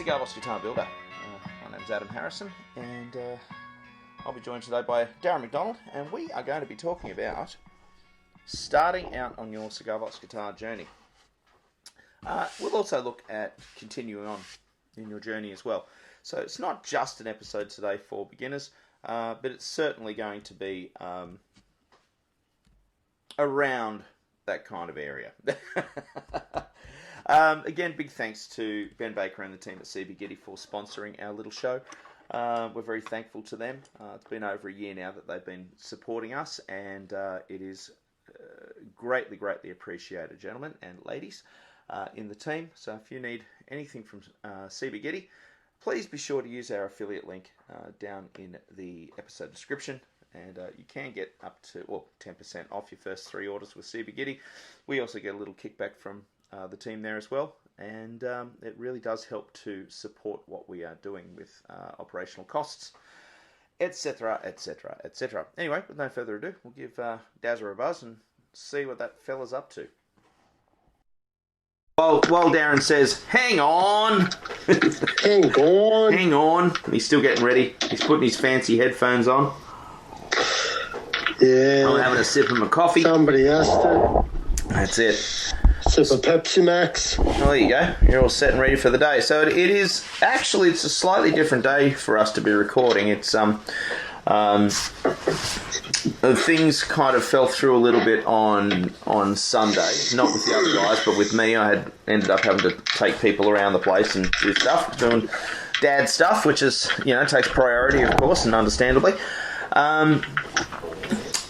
Cigar Guitar Builder. My name's Adam Harrison, and I'll be joined today by Darren McDonald, and we are going to be talking about starting out on your Cigar guitar journey. We'll also look at continuing on in your journey as well. So it's not just an episode today for beginners, but it's certainly going to be around that kind of area. Again, big thanks to Ben Baker and the team at CB Giddy for sponsoring our little show. We're very thankful to them. It's been over a year now that they've been supporting us, and it is greatly appreciated, gentlemen and ladies in the team. So if you need anything from CB Giddy, please be sure to use our affiliate link down in the episode description. And you can get up to 10% off your first 3 orders with CB Giddy. We also get a little kickback from the team there as well, and it really does help to support what we are doing with operational costs, etc. Anyway, with no further ado, we'll give Dazza a buzz and see what that fella's up to. While Darren says, hang on. Hang on. He's still getting ready. He's putting his fancy headphones on. Yeah. I'm having a sip of my coffee. Somebody has to. That's it. Sip of Pepsi Max. Well, there you go. You're all set and ready for the day. So it is actually, it's a slightly different day for us to be recording. It's things kind of fell through a little bit on Sunday. Not with the other guys, but with me. I had ended up having to take people around the place and do stuff, doing dad stuff, which is, takes priority, of course, and understandably.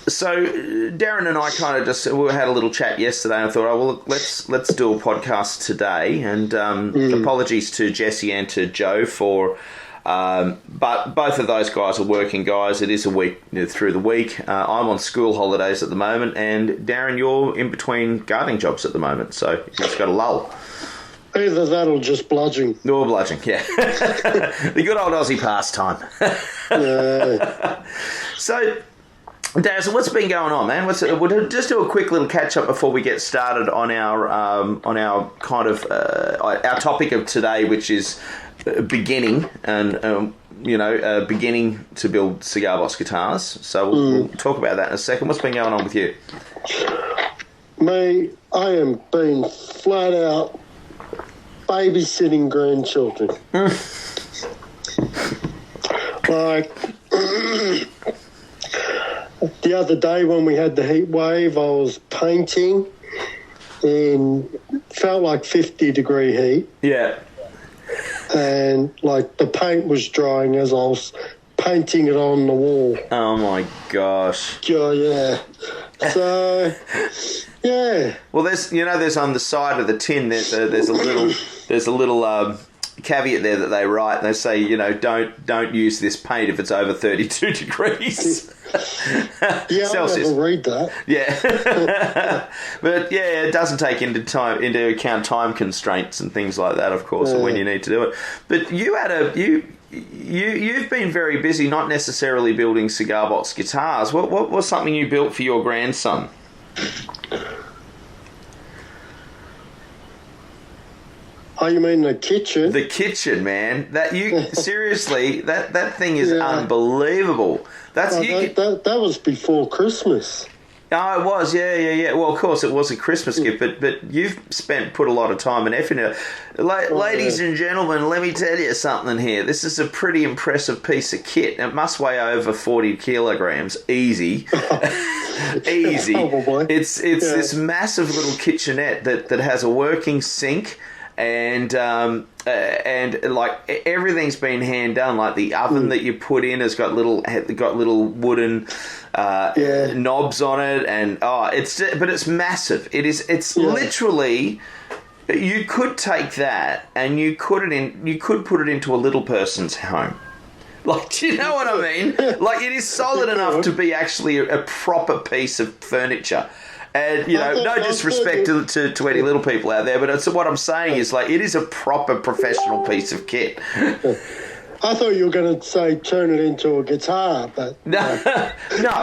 So Darren and I kind of we had a little chat yesterday, and I thought, let's do a podcast today. And apologies to Jesse and to Joe for, but both of those guys are working guys. It is a week through the week. I'm on school holidays at the moment, and Darren, you're in between gardening jobs at the moment, so you've just got a lull. Either that or just bludging. Or bludging, yeah. The good old Aussie pastime. Yeah. So, Daz, so what's been going on, man? We'll just do a quick little catch up before we get started on our kind of our topic of today, which is beginning and beginning to build cigar box guitars. So we'll talk about that in a second. What's been going on with you? Me, I am being flat out babysitting grandchildren. Like. The other day when we had the heat wave, I was painting and felt like 50-degree heat. Yeah. And like the paint was drying as I was painting it on the wall. Oh my gosh. Yeah. So, yeah. Well, there's on the side of the tin. There's a little caveat there that they write. They say, don't use this paint if it's over 32 degrees. Yeah, Celsius. I never read that. Yeah. But yeah, it doesn't take into account time constraints and things like that, of course, when you need to do it. But you've been very busy, not necessarily building cigar box guitars. What was something you built for your grandson? Oh, you mean the kitchen? The kitchen, man. Seriously, that thing is unbelievable. That was before Christmas. Oh, it was, yeah. Well, of course, it was a Christmas gift, but you've put a lot of time and effort into it. Ladies and gentlemen, let me tell you something here. This is a pretty impressive piece of kit. It must weigh over 40 kilograms, easy. Easy. Probably. It's this massive little kitchenette that has a working sink. And like everything's been hand done. Like the oven that you put in has got little wooden knobs on it, and but it's massive. It's literally, you could take that and you could put it into a little person's home. Like, do you know what I mean? Like, it is solid enough to be actually a proper piece of furniture. And, no disrespect to any little people out there, but what I'm saying is, like, it is a proper professional piece of kit. I thought you were going to say turn it into a guitar, but No, I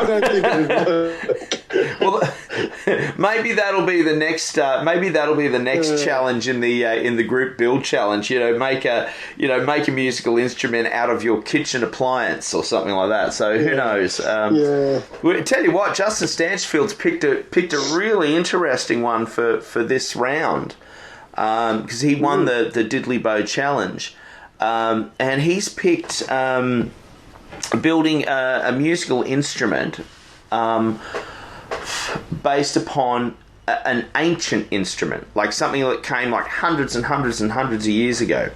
don't think it would work. Well, maybe that'll be the next. Maybe that'll be the next challenge in the group build challenge. Make a musical instrument out of your kitchen appliance or something like that. So who knows? Well, tell you what, Justin Stanchfield's picked a really interesting one for this round because he won the Diddley Bow challenge, and he's picked building a musical instrument. Based upon an ancient instrument, like something that came like hundreds and hundreds and hundreds of years ago,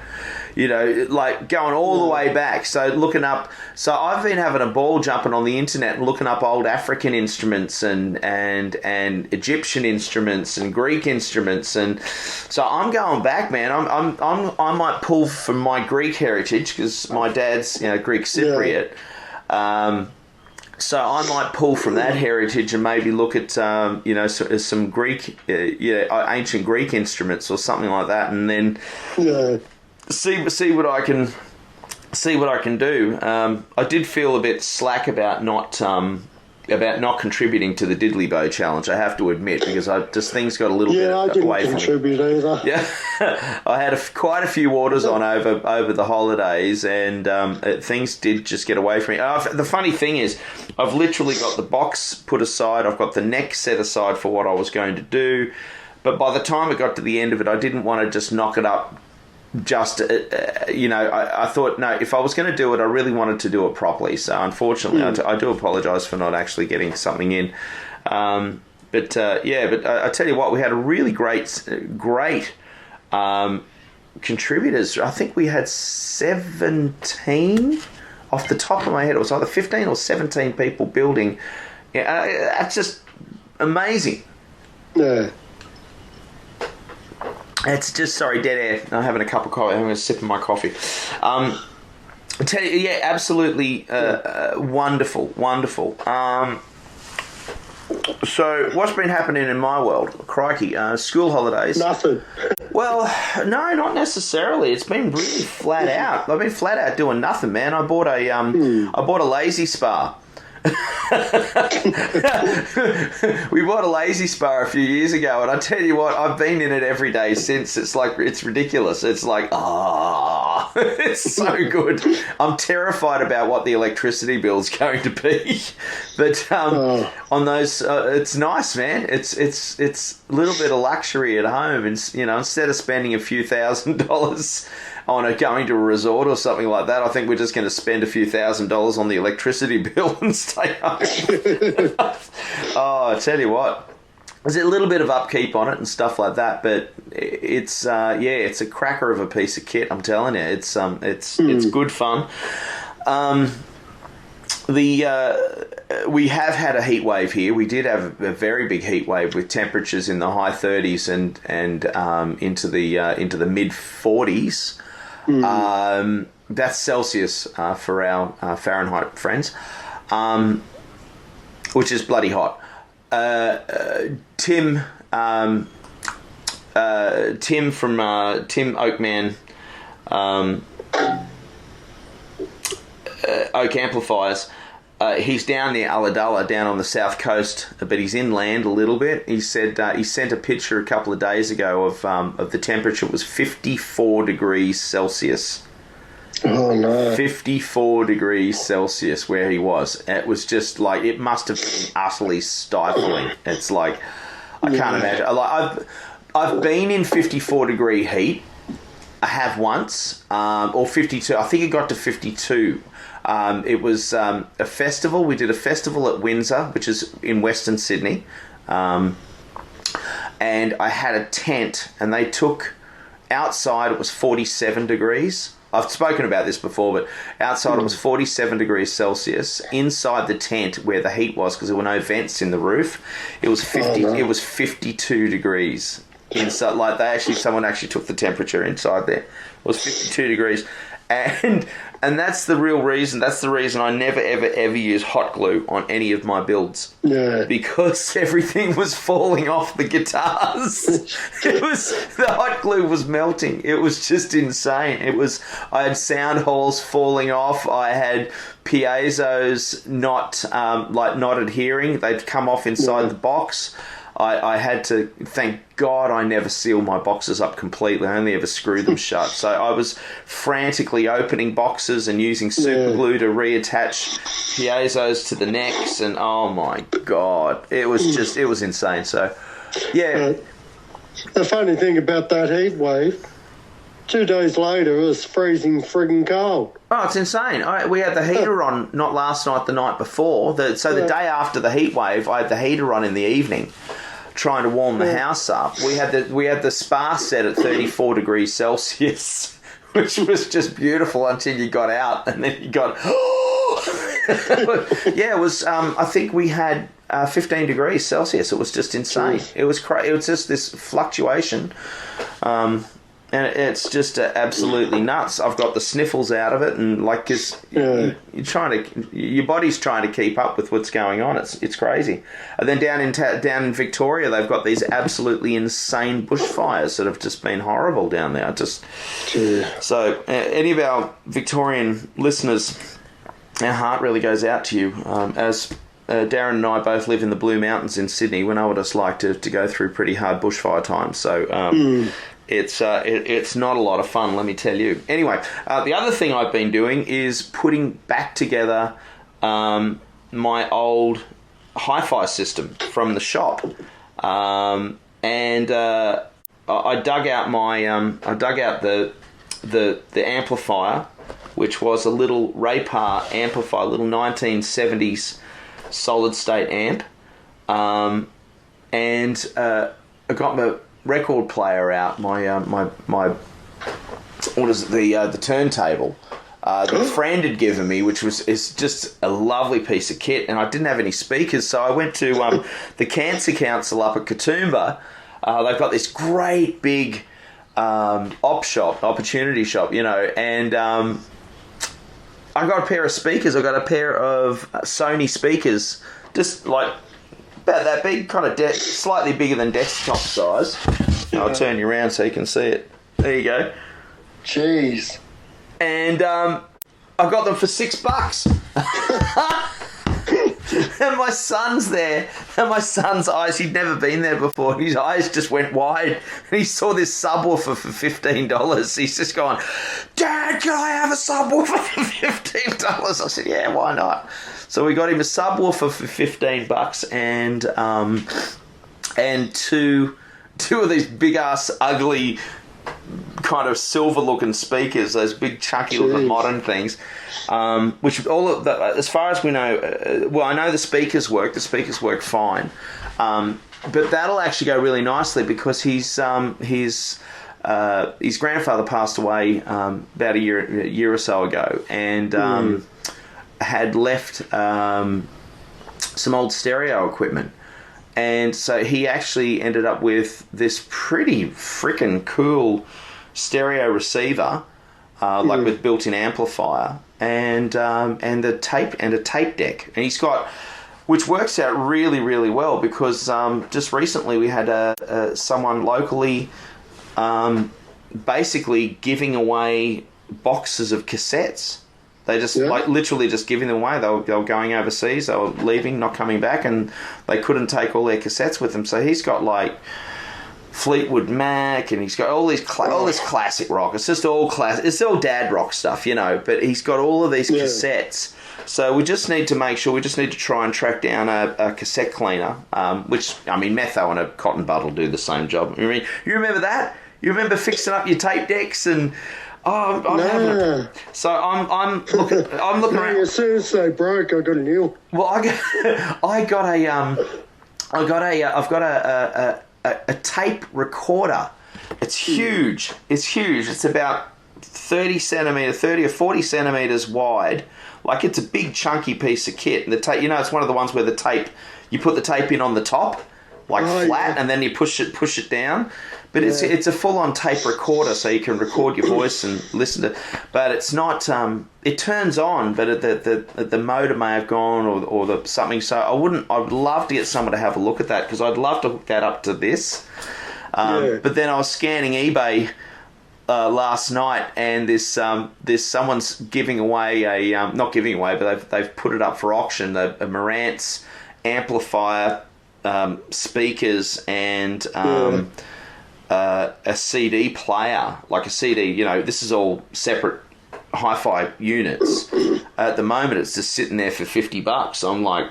like going all the way back. So I've been having a ball jumping on the internet and looking up old African instruments and Egyptian instruments and Greek instruments, and so I'm going back, man. I might pull from my Greek heritage because my dad's Greek Cypriot. So I might pull from that heritage and maybe look at some Greek, ancient Greek instruments or something like that, and then see what I can do. I did feel a bit slack about not contributing to the Diddley Bow challenge, I have to admit, because things got a little bit away from me. I didn't contribute either. Yeah, I had quite a few orders on over the holidays, and things did just get away from me. The funny thing is, I've literally got the box put aside. I've got the neck set aside for what I was going to do, but by the time it got to the end of it, I didn't want to just knock it up. I thought, no, if I was going to do it, I really wanted to do it properly. So unfortunately, I do apologise for not actually getting something in. But I tell you what, we had a really great contributors. I think we had 17 off the top of my head. It was either 15 or 17 people building. That's just amazing. Yeah. It's just, sorry, dead air. I'm having a cup of coffee. I'm going to sip of my coffee. I tell you, yeah, absolutely wonderful. So what's been happening in my world? Crikey, school holidays. Nothing. Well, no, not necessarily. It's been really flat out. I've been flat out doing nothing, man. I bought a lazy spa. We bought a lazy spa a few years ago, and I tell you what, I've been in it every day since. It's ridiculous. It's like, it's so good. I'm terrified about what the electricity bill's going to be, but on those, it's nice, man. It's a little bit of luxury at home, and instead of spending a few $1,000s on going to a resort or something like that, I think we're just going to spend a few $1,000s on the electricity bill and stay home. I tell you what, there's a little bit of upkeep on it and stuff like that, but it's a cracker of a piece of kit. I'm telling you, it's good fun. We have had a heat wave here. We did have a very big heat wave with temperatures in the high 30s and into the mid 40s. That's Celsius for our Fahrenheit friends, which is bloody hot. Tim from Tim Oakman Oak Amplifiers. He's down near Ulladulla, down on the south coast, but he's inland a little bit. He said he sent a picture a couple of days ago of the temperature. It was 54 degrees Celsius. Oh no! 54 degrees Celsius where he was. It was just like, it must have been utterly stifling. It's like, I can't imagine. Like, I've been in 54 degree heat. I have once, or 52. I think it got to 52. It was a festival. We did a festival at Windsor, which is in Western Sydney. And I had a tent, and they took, outside it was 47 degrees. I've spoken about this before, but outside it was 47 degrees Celsius. Inside the tent where the heat was, because there were no vents in the roof, it was 50. It was 52 degrees inside. Like, someone actually took the temperature inside there. It was 52 degrees. And And that's the real reason. That's the reason I never, ever use hot glue on any of my builds. Yeah. Because everything was falling off the guitars. The hot glue was melting. It was just insane. I had sound holes falling off. I had piezos not adhering. They'd come off inside the box. I had to, thank God I never seal my boxes up completely. I only ever screw them shut. So I was frantically opening boxes and using super glue to reattach piezos to the necks. And oh my God, it was insane. So, yeah. The funny thing about that heat wave, 2 days later, it was freezing friggin' cold. Oh, it's insane. We had the heater on, not last night, the night before. The day after the heat wave, I had the heater on in the evening, trying to warm the house up. We had the spa set at 34 degrees Celsius, which was just beautiful until you got out, and then you got, yeah, it was. I think we had 15 degrees Celsius. It was just insane. Jeez. It was It was just this fluctuation. And it's just absolutely nuts. I've got the sniffles out of it, and because your body's trying to keep up with what's going on. It's crazy. And then down in Victoria, they've got these absolutely insane bushfires that have just been horrible down there. So any of our Victorian listeners, our heart really goes out to you. As Darren and I both live in the Blue Mountains in Sydney, we know what it's like to go through pretty hard bushfire times. So. It's not a lot of fun, let me tell you. Anyway, the other thing I've been doing is putting back together my old hi-fi system from the shop, and I dug out the amplifier, which was a little Raypar amplifier, little 1970s solid state amp, and I got my record player out, my what is it, the turntable that a friend had given me, which is just a lovely piece of kit, and I didn't have any speakers, so I went to the Cancer Council up at Katoomba. They've got this great big opportunity shop, and I got a pair of speakers. I got a pair of Sony speakers, just like about that big, kind of slightly bigger than desktop size. I'll turn you around so you can see it. There you go. Jeez. And I got them for $6. And my son's there, and my son's eyes, he'd never been there before, his eyes just went wide, and he saw this subwoofer for $15. He's just going, "Dad, can I have a subwoofer for $15? I said, yeah, why not? So we got him a subwoofer for $15, and two of these big ass ugly kind of silver looking speakers, those big chunky looking modern things, which all of the, as far as we know, I know the speakers work fine, but that'll actually go really nicely because his grandfather passed away about a year or so ago, and had left some old stereo equipment. And so he actually ended up with this pretty freaking cool stereo receiver, with built-in amplifier, and a tape deck. And he's got, which works out really, really well because just recently we had someone locally basically giving away boxes of cassettes. They just literally just giving them away. They were going overseas. They were leaving, not coming back, and they couldn't take all their cassettes with them. So he's got like Fleetwood Mac, and he's got all this classic rock. It's just all classic. It's all dad rock stuff, But he's got all of these cassettes. So we just need to make sure. We just need to try and track down a cassette cleaner, which Metho and a cotton bud will do the same job. I mean, you remember that? You remember fixing up your tape decks and. I'm so I'm looking around. As soon as they broke, I got a new. Well, I've got a tape recorder. It's huge. It's about 30 or 40 centimeters wide. Like, it's a big chunky piece of kit. And the tape, it's one of the ones where the tape, you put the tape in on the top, flat, and then you push it down. But it's a full-on tape recorder, so you can record your voice and listen to. But it's not. It turns on, but the motor may have gone or the something. So I would love to get someone to have a look at that, because I'd love to hook that up to this. But then I was scanning eBay last night, and there's someone's giving away not giving away, but they've put it up for auction. A Marantz amplifier, speakers, and a CD player, like a CD. This is all separate hi-fi units. At the moment, it's just sitting there for $50. I'm like,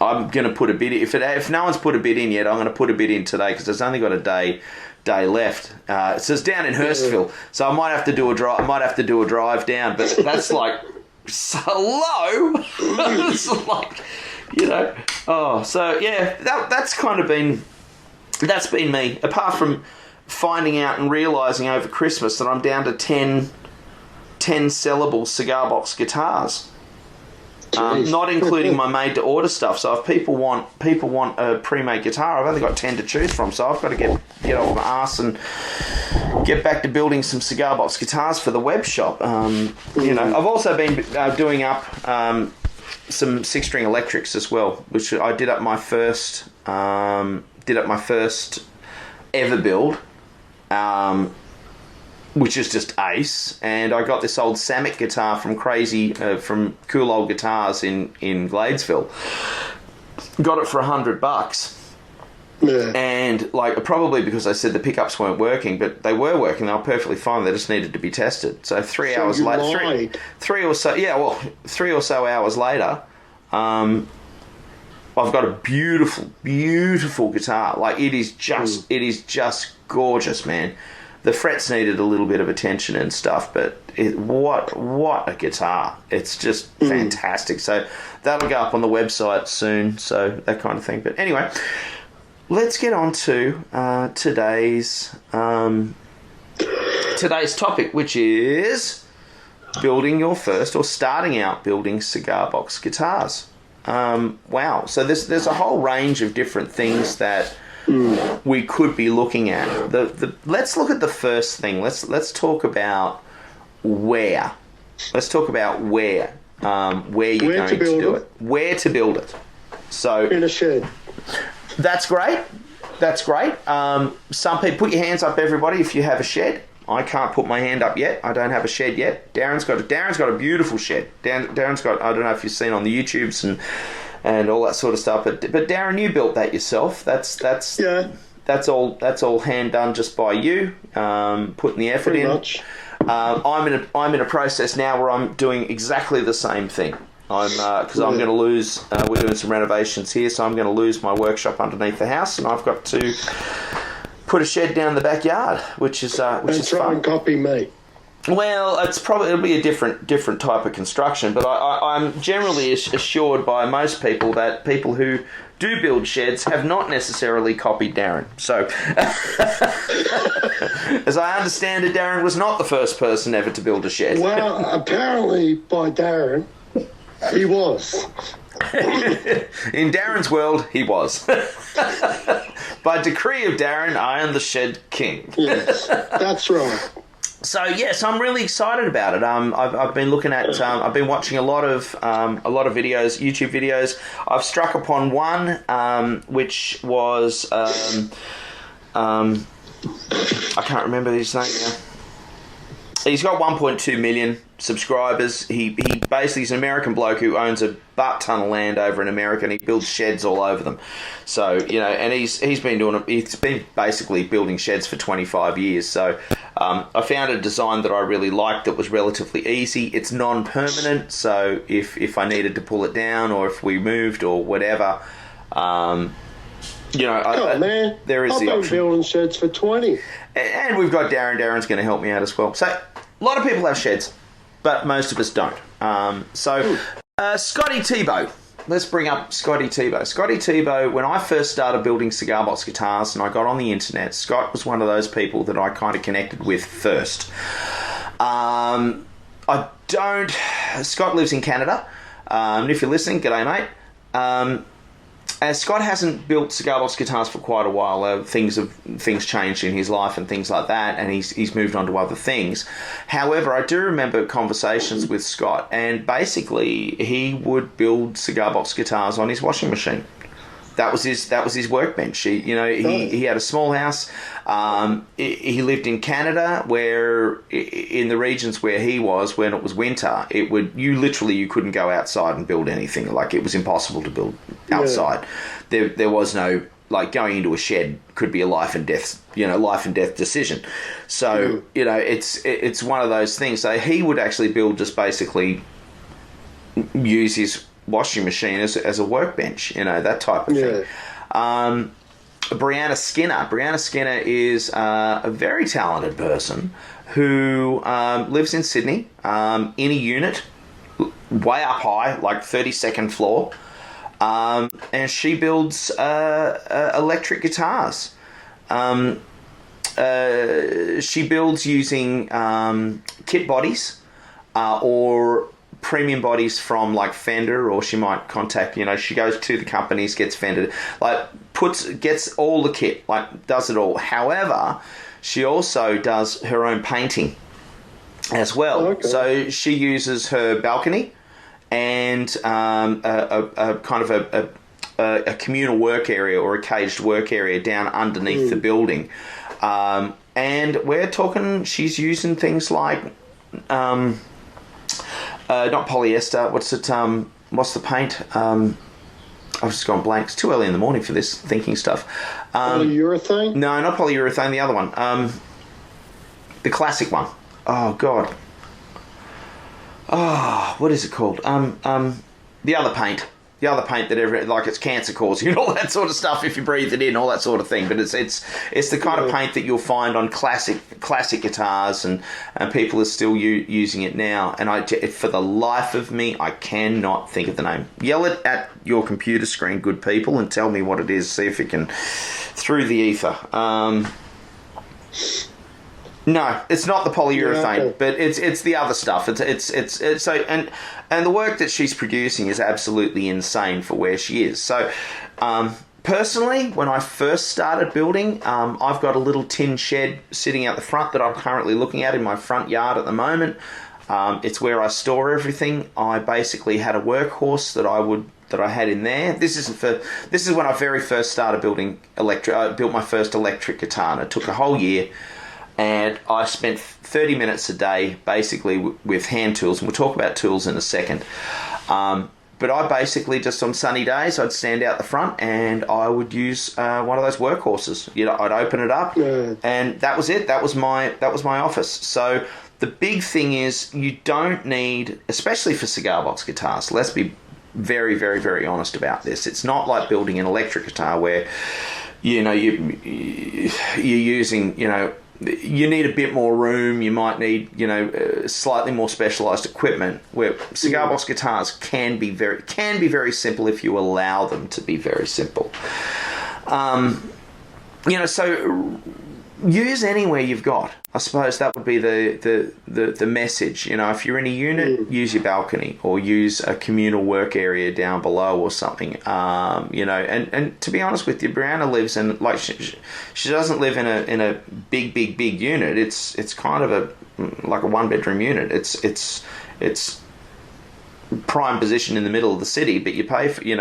I'm going to put a bid in. If no one's put a bid in yet, I'm going to put a bid in today, because it's only got a day left. It says down in Hurstville, so I might have to do a drive. I might have to do a drive down, but that's like so low. It's like, Oh, so yeah, that's kind of been. That's been me. Apart from finding out and realising over Christmas that I'm down to 10 sellable cigar box guitars, not including my made-to-order stuff. So if people want a pre-made guitar, I've only got 10 to choose from. So I've got to get off my ass and get back to building some cigar box guitars for the web shop. I've also been doing up some 6-string electrics as well, which I did up my first. Did up my first ever build, which is just ace. And I got this old Samick guitar from from Cool Old Guitars in Gladesville. Got it for $100. Yeah. And probably because I said the pickups weren't working, but they were working. They were perfectly fine. They just needed to be tested. So 3 hours later, three or so hours later, I've got a beautiful, beautiful guitar. It is just gorgeous, man. The frets needed a little bit of attention and stuff, but what a guitar! It's just fantastic. So that'll go up on the website soon. So that kind of thing. But anyway, let's get on to today's topic, which is building your first, or starting out building cigar box guitars. Wow. So there's a whole range of different things that we could be looking at. Let's look at the first thing. Let's talk about where. Let's talk about where you're going to do it. Where to build it. So in a shed. That's great. Some people, put your hands up, everybody, if you have a shed. I can't put my hand up yet. I don't have a shed yet. Darren's got a beautiful shed. Darren's got, I don't know if you've seen on the YouTubes and all that sort of stuff, but Darren, you built that yourself. That's all hand done just by you, putting the effort Pretty in. Much. I'm in a process now where I'm doing exactly the same thing. I'm going to lose. We're doing some renovations here, so I'm going to lose my workshop underneath the house, and I've got to put a shed down the backyard, which is fun. And copy me. Well, it'll be a different type of construction, but I'm generally assured by most people that people who do build sheds have not necessarily copied Darren. So, as I understand it, Darren was not the first person ever to build a shed. Well, apparently by Darren, he was. In Darren's world, he was. By decree of Darren, I am the shed king. Yes, that's right. So yes, I'm really excited about it. I've been looking at, I've been watching a lot of videos, YouTube videos. I've struck upon one which was I can't remember his name now. He's got 1.2 million subscribers. He basically is an American bloke who owns a butt ton of land over in America, and he builds sheds all over them. So and he's been basically building sheds for 25 years. So I found a design that I really liked that was relatively easy. It's non-permanent, so if I needed to pull it down, or if we moved or whatever, man, there is I've the been option. Building sheds for 20. And we've got Darren. Darren's going to help me out as well. So a lot of people have sheds, but most of us don't. Scotty Tebow. Let's bring up Scotty Tebow. Scotty Tebow, when I first started building cigar box guitars and I got on the internet, Scott was one of those people that I kind of connected with first. Scott lives in Canada. And if you're listening, g'day, mate. as Scott hasn't built cigar box guitars for quite a while, things changed in his life and things like that, and he's moved on to other things. However, I do remember conversations with Scott, and basically he would build cigar box guitars on his washing machine. That was his workbench. He had a small house. He lived in Canada, where in the regions where he was, when it was winter, you couldn't go outside and build anything. Like, it was impossible to build outside. There was no, like, going into a shed could be a life and death decision. So it's one of those things. So he would actually build, just basically use his washing machine as a workbench, that type of thing. Brianna Skinner is a very talented person who lives in Sydney, in a unit way up high, like 32nd floor, and she builds electric guitars. She builds using kit bodies or premium bodies from, like, Fender, or she might contact, she goes to the companies, gets Fender, like, gets all the kit, like, does it all. However, she also does her own painting as well. Okay. So she uses her balcony and a kind of a communal work area, or a caged work area down underneath the building. And we're talking, she's using things like not polyester. What's the paint? I've just gone blank. It's too early in the morning for this thinking stuff. Polyurethane? No, not polyurethane. The other one. The classic one. Oh, God. Oh, what is it called? The other paint. The other paint that it's cancer causing and all that sort of stuff if you breathe it in, all that sort of thing. But it's the kind of paint that you'll find on classic guitars, and people are still using it now. And for the life of me, I cannot think of the name. Yell it at your computer screen, good people, and tell me what it is. See if it can through the ether. No, it's not the polyurethane, but it's the other stuff. It's so and the work that she's producing is absolutely insane for where she is. So, personally, when I first started building, I've got a little tin shed sitting out the front that I'm currently looking at in my front yard at the moment. It's where I store everything. I basically had a workhorse that I had in there. This is when I very first started building electric. I built my first electric guitar, and it took a whole year. And I spent 30 minutes a day basically with hand tools, and we'll talk about tools in a second. But I basically, just on sunny days, I'd stand out the front and I would use one of those workhorses. I'd open it up, and that was it. That was my office. So the big thing is, you don't need, especially for cigar box guitars, let's be very, very, very honest about this. It's not like building an electric guitar where you're using, you need a bit more room. You might need, slightly more specialised equipment. Where cigar box guitars can be very simple if you allow them to be very simple. So use anywhere you've got. I suppose that would be the message. If you're in a unit, use your balcony, or use a communal work area down below or something. And to be honest with you, Brianna lives in, like, she doesn't live in a big unit. It's kind of like a 1-bedroom unit. It's prime position in the middle of the city, but you pay for you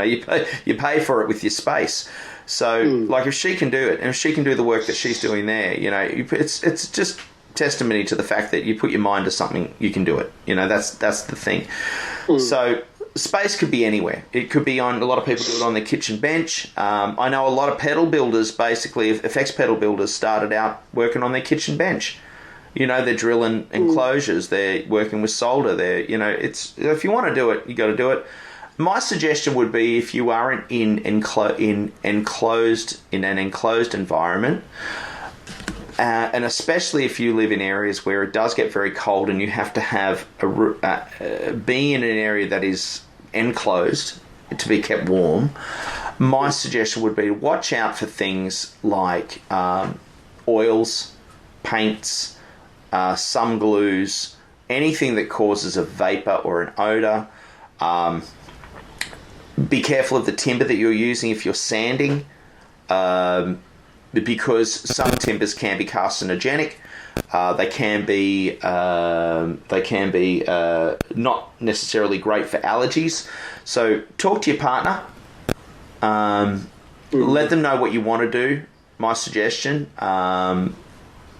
pay for it with your space. So, like, if she can do it, and if she can do the work that she's doing there, it's just testimony to the fact that you put your mind to something, you can do it. That's the thing. So, space could be anywhere. It could be on, a lot of people do it on their kitchen bench. I know a lot of pedal builders, basically, effects pedal builders, started out working on their kitchen bench. They're drilling enclosures, they're working with solder, if you want to do it, you got to do it. My suggestion would be, if you are in an enclosed environment, and especially if you live in areas where it does get very cold and you have to have be in an area that is enclosed to be kept warm, my suggestion would be to watch out for things like oils, paints, some glues, anything that causes a vapor or an odor. be careful of the timber that you're using if you're sanding, because some timbers can be carcinogenic. They can be not necessarily great for allergies. So talk to your partner. Let them know what you want to do. My suggestion, and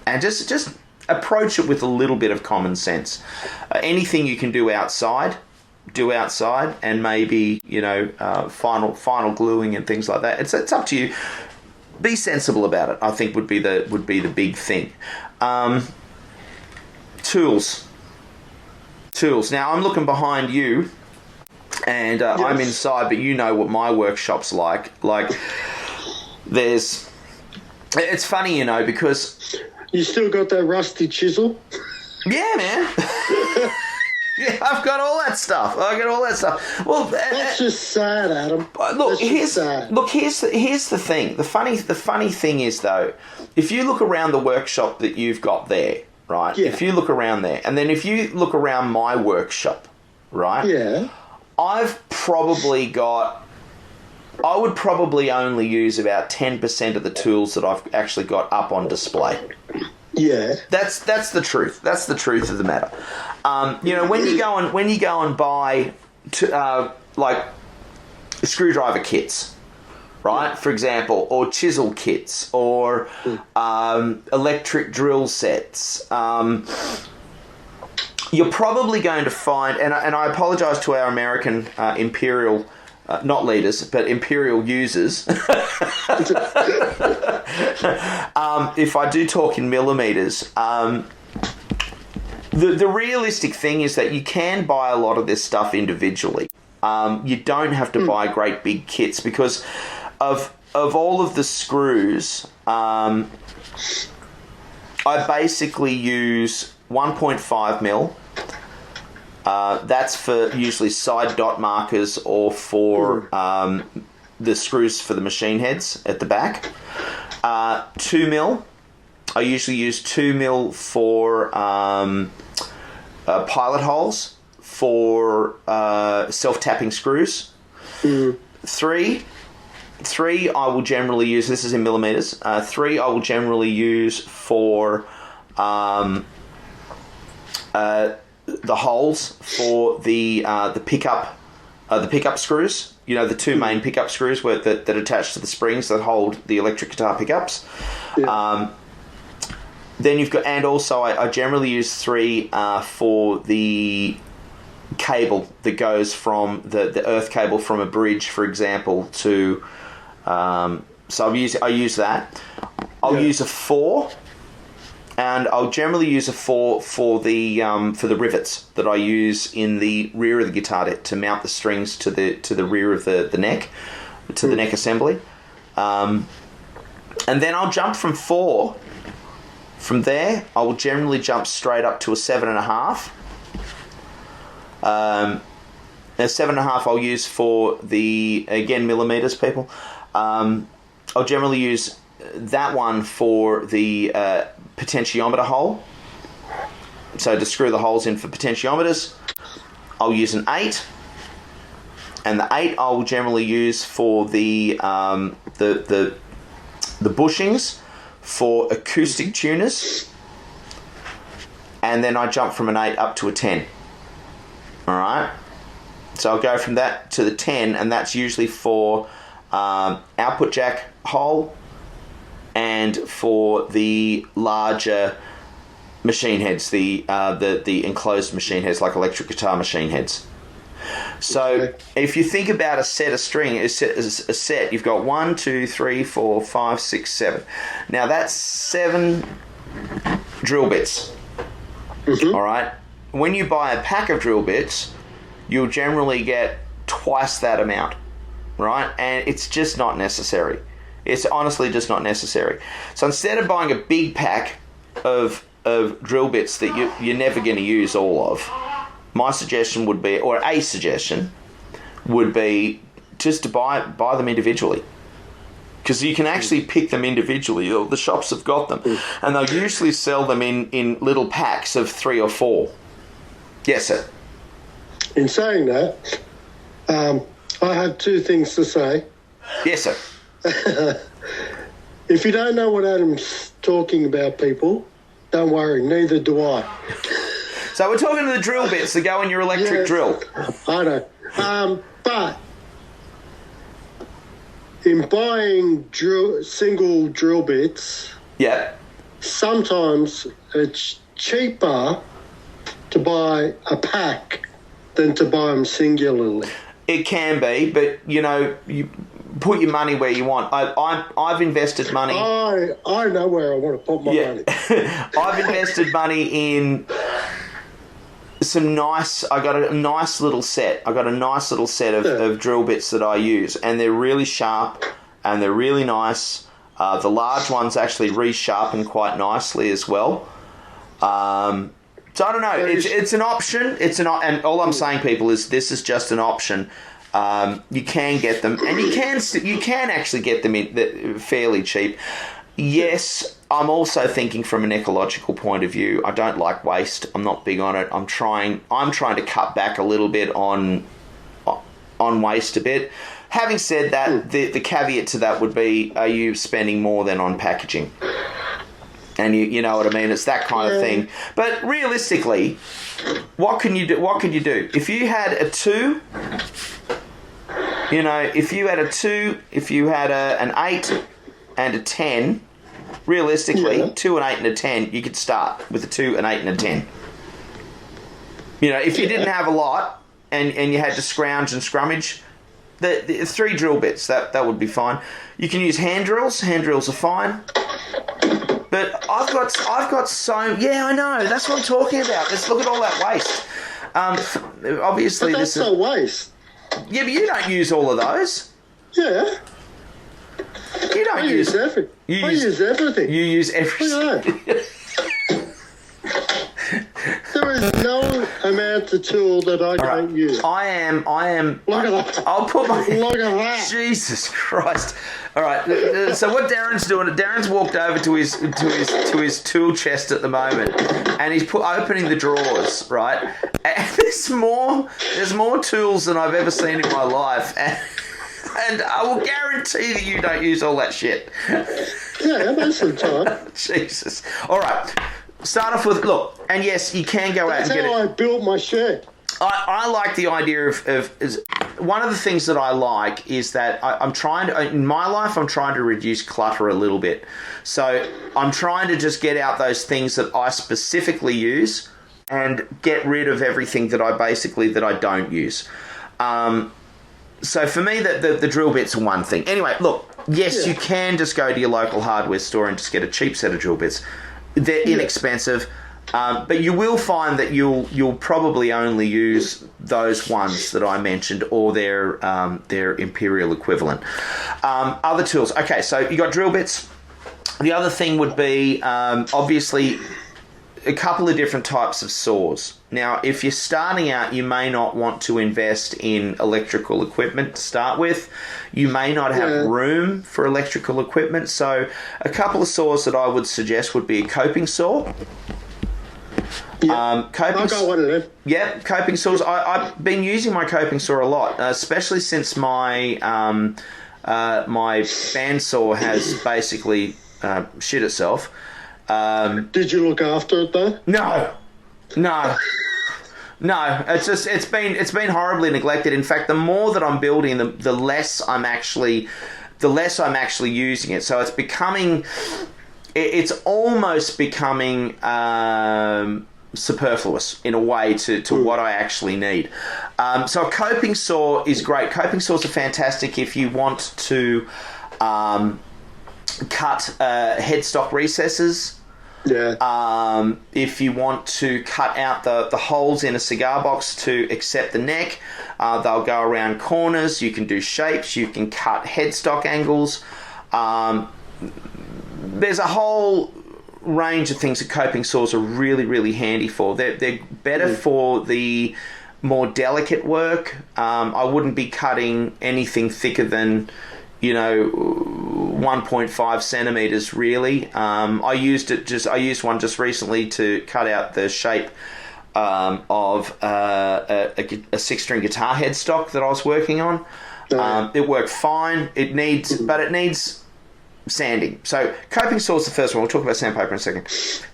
just approach it with a little bit of common sense. Anything you can do outside, and maybe final gluing and things like that. It's up to you. Be sensible about it, I think, would be the big thing. Tools. Now I'm looking behind you, and yes. I'm inside, but you know what my workshop's like. It's funny, because you still got that rusty chisel. Yeah, man. Yeah, I've got all that stuff. Well, that's just sad, Adam. Look, here's the thing. The funny thing is, though, if you look around the workshop that you've got there, right? Yeah. If you look around there, and then if you look around my workshop, right? Yeah. I would probably only use about 10% of the tools that I've actually got up on display. Yeah, that's the truth. That's the truth of the matter. When you go and buy like screwdriver kits, right? For example, or chisel kits, or electric drill sets. You're probably going to find, and I apologise to our American Imperial. Not leaders, but Imperial users. If I do talk in millimeters, the realistic thing is that you can buy a lot of this stuff individually. You don't have to buy great big kits because of all of the screws. I basically use 1.5 mil. That's for usually side dot markers or for the screws for the machine heads at the back. 2 mil. I usually use 2 mil for pilot holes for self-tapping screws. 3 I will generally use, this is in millimeters, 3 I will generally use for the holes for the pickup screws. The two main pickup screws that attach to the springs that hold the electric guitar pickups. Yeah. Then you've got, and also I generally use 3 for the cable that goes from the earth cable from a bridge, for example, to. So I use that. I'll use a 4. And I'll generally use a 4 for the rivets that I use in the rear of the guitar to mount the strings to the rear of the neck, to the neck assembly. And then I'll jump from 4. From there, I will generally jump straight up to a 7.5. Now 7.5 I'll use for the, again, millimeters, people. I'll generally use that one for the potentiometer hole. So to screw the holes in for potentiometers, I'll use an 8, and the 8 I will generally use for the bushings for acoustic tuners, and then I jump from an 8 up to a 10. All right. So I'll go from that to the 10, and that's usually for output jack hole and for the larger machine heads, the enclosed machine heads, like electric guitar machine heads. So if you think about a set of string, a set, you've got 1, 2, 3, 4, 5, 6, 7. Now that's 7 drill bits. Mm-hmm. All right. When you buy a pack of drill bits, you'll generally get twice that amount, right? And it's just not necessary. It's honestly just not necessary. So instead of buying a big pack of drill bits that you're never going to use all of, my suggestion would be, or a suggestion would be, just to buy them individually. Because you can actually pick them individually, or the shops have got them. And they'll usually sell them in little packs of 3 or 4. Yes, sir. In saying that, I have two things to say. Yes, sir. If you don't know what Adam's talking about, people, don't worry, neither do I. So we're talking to the drill bits that go in your electric drill. I know. But in buying single drill bits, Yeah. sometimes it's cheaper to buy a pack than to buy them singularly. It can be, but, you put your money where you want. I've invested money. I know where I want to put my money. I've invested money in I got a nice little set. Of drill bits that I use, and they're really sharp and they're really nice. The large ones actually resharpen quite nicely as well. So I don't know. It's an option. And all I'm saying, people, is this is just an option. You can get them, and you can actually get them in fairly cheap. Yes, I'm also thinking from an ecological point of view. I don't like waste. I'm not big on it. I'm trying to cut back a little bit on waste a bit. Having said that, the caveat to that would be: are you spending more than on packaging? And you know what I mean? It's that kind of thing. But realistically, what can you do? What could you do if you had a 2? If you had a 2, if you had an 8 and a 10, realistically, 2, an 8 and a 10, you could start with a 2, an 8 and a 10. If you didn't have a lot and you had to scrounge and scrummage, the 3 drill bits, that would be fine. You can use hand drills. Hand drills are fine. But I've got so... Yeah, I know. That's what I'm talking about. Let's look at all that waste. Obviously, but that's no waste. Yeah, but you don't use all of those. Yeah. You don't use everything. I use everything. You use everything. There is no amount of tool that I don't use. I am. Look at that. I'll put my... Look at that. Jesus Christ. All right. So what Darren's doing? Darren's walked over to his tool chest at the moment, and he's opening the drawers. Right. And there's more tools than I've ever seen in my life, and I will guarantee that you don't use all that shit. Yeah, most of the time. Jesus. All right. Start off with, look, and yes, you can go out and get it. That's how I built my shed. I like the idea of one of the things that I like is that I'm trying to, in my life, I'm trying to reduce clutter a little bit. So I'm trying to just get out those things that I specifically use and get rid of everything that I don't use. So for me, the drill bits are one thing. Anyway, look, yes, you can just go to your local hardware store and just get a cheap set of drill bits. They're inexpensive, but you will find that you'll probably only use those ones that I mentioned or their imperial equivalent. Other tools. Okay, so you got drill bits. The other thing would be obviously a couple of different types of saws. Now, if you're starting out, you may not want to invest in electrical equipment to start with. You may not have room for electrical equipment. So a couple of saws that I would suggest would be a coping saw. Yeah. I've got one of them. Yeah, coping saws. I've been using my coping saw a lot, especially since my my bandsaw has basically shit itself. Did you look after it though? No. It's been horribly neglected. In fact, the more that I'm building, the less I'm actually using it. So it's almost becoming superfluous in a way to what I actually need. So a coping saw is great. Coping saws are fantastic if you want to cut headstock recesses. Yeah. If you want to cut out the holes in a cigar box to accept the neck, they'll go around corners. You can do shapes. You can cut headstock angles. There's a whole range of things that coping saws are really, really handy for. They're better for the more delicate work. I wouldn't be cutting anything thicker than 1.5 centimeters really. I used one just recently to cut out the shape of a 6-string guitar headstock that I was working on. It worked fine. It needs sanding. So coping saw is the first one. We'll talk about sandpaper in a second.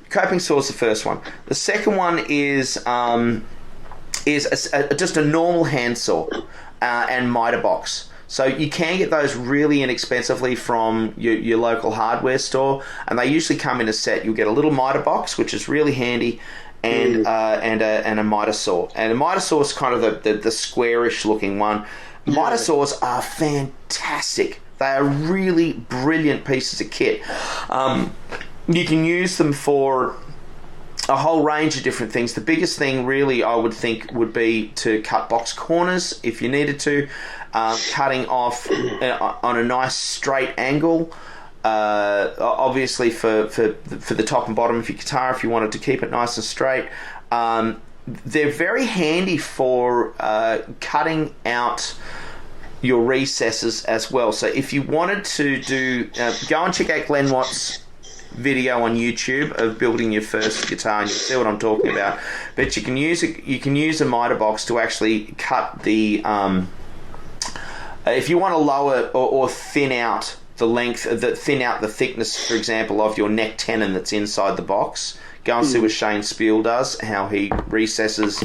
Coping saw is the first one. The second one is just a normal handsaw and miter box. So you can get those really inexpensively from your local hardware store, and they usually come in a set. You'll get a little miter box, which is really handy, and a miter saw. And a miter saw is kind of the squarish looking one. Miter saws are fantastic. They are really brilliant pieces of kit. You can use them for a whole range of different things. The biggest thing really I would think would be to cut box corners if you needed to. Cutting off on a nice straight angle. Obviously for the top and bottom of your guitar if you wanted to keep it nice and straight. They're very handy for cutting out your recesses as well. So if you wanted to do, go and check out Glenn Watt's video on YouTube of building your first guitar, and you'll see what I'm talking about. But you can use a miter box to actually cut the if you want to lower or thin out the length, thin out the thickness, for example, of your neck tenon that's inside the box. Go and see what Shane Spiel does, how he recesses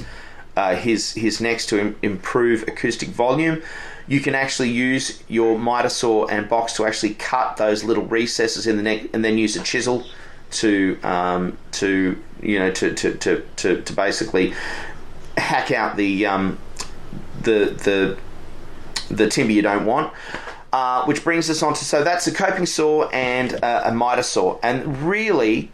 his necks to improve acoustic volume. You can actually use your miter saw and box to actually cut those little recesses in the neck, and then use a chisel to basically hack out the timber you don't want. Which brings us on to, so that's a coping saw and a miter saw, and really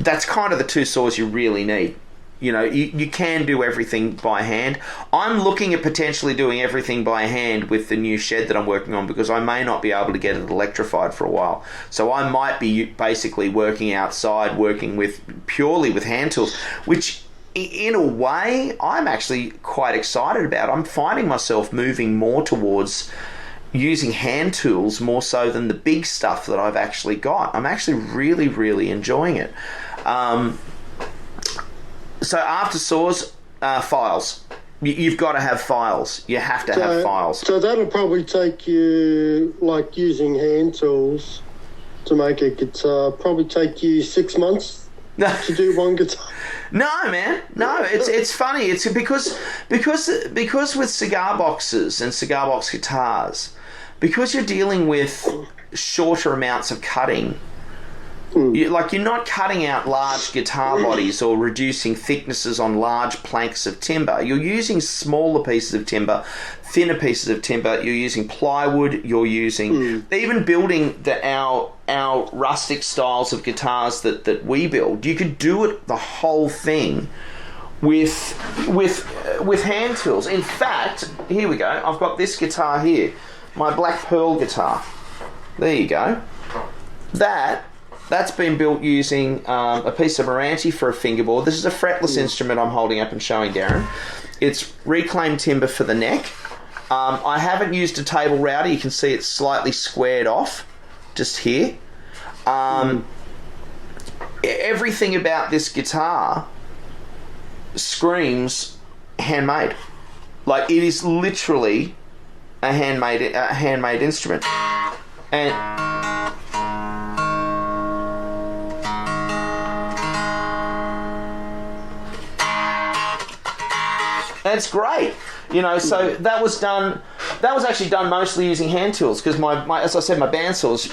that's kind of the two saws you really need. You know, you can do everything by hand. I'm looking at potentially doing everything by hand with the new shed that I'm working on, because I may not be able to get it electrified for a while. So I might be basically working outside, working purely with hand tools, which in a way I'm actually quite excited about. I'm finding myself moving more towards using hand tools more so than the big stuff that I've actually got. I'm actually really, really enjoying it. So after saws, files. You've got to have files. You have to have files. So that'll probably take you, like using hand tools to make a guitar, probably take you 6 months to do one guitar. No, man. No, it's funny. It's because with cigar boxes and cigar box guitars, because you're dealing with shorter amounts of cutting. You're not cutting out large guitar bodies or reducing thicknesses on large planks of timber. You're using smaller pieces of timber, thinner pieces of timber. You're using plywood. You're using even building our rustic styles of guitars that we build. You could do it the whole thing with hand tools. In fact, here we go. I've got this guitar here, my Black Pearl guitar. There you go. That's been built using a piece of Meranti for a fingerboard. This is a fretless instrument I'm holding up and showing Darren. It's reclaimed timber for the neck. I haven't used a table router. You can see it's slightly squared off just here. Everything about this guitar screams handmade. Like, it is literally a handmade instrument. And it's great, you know. So that was actually done mostly using hand tools, because my as I said, my bandsaws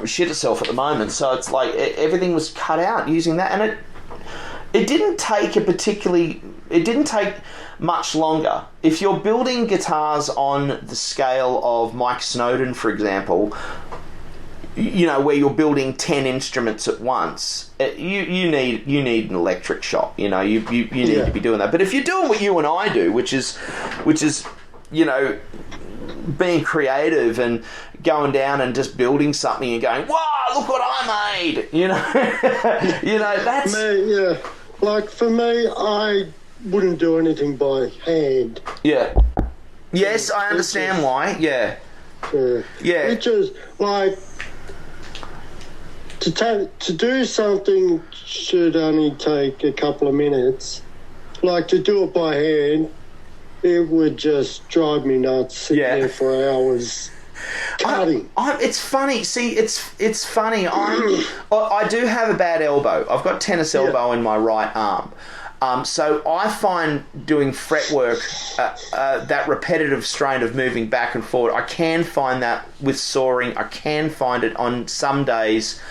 shit itself at the moment. So it's like everything was cut out using that, and it didn't take much longer. If you're building guitars on the scale of Mike Snowden, for example, you know, where you're building 10 instruments at once, you need an electric shop. You know, you need to be doing that. But if you're doing what you and I do, which is, you know, being creative and going down and just building something and going, wow, look what I made, you know, that's me. Yeah, like for me, I wouldn't do anything by hand. Yeah. Yes, I understand why. Yeah. Yeah. It's just like, to do something should only take a couple of minutes. Like to do it by hand, it would just drive me nuts sitting there for hours cutting. It's funny. See, it's funny. I do have a bad elbow. I've got tennis elbow in my right arm. So I find doing fretwork, that repetitive strain of moving back and forward, I can find that with sawing. I can find it on some days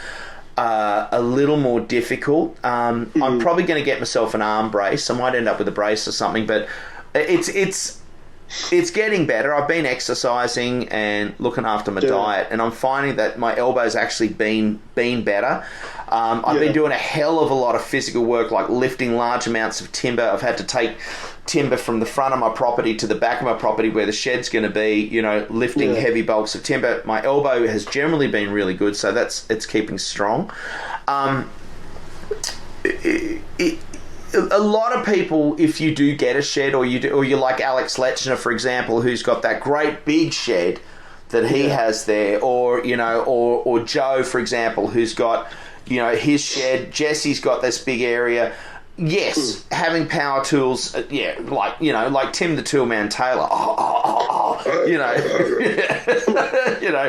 a little more difficult. I'm probably going to get myself an arm brace. I might end up with a brace or something, but it's getting better. I've been exercising and looking after my diet, and I'm finding that my elbow's actually been better. I've been doing a hell of a lot of physical work, like lifting large amounts of timber. I've had to take timber from the front of my property to the back of my property where the shed's going to be, lifting heavy bulks of timber. My elbow has generally been really good, so it's keeping strong. A lot of people, if you do get a shed, or you're like Alex Lechner, for example, who's got that great big shed that he has there, or Joe, for example, who's got his shed. Jesse's got this big area. Yes, having power tools, like Tim the Toolman Taylor.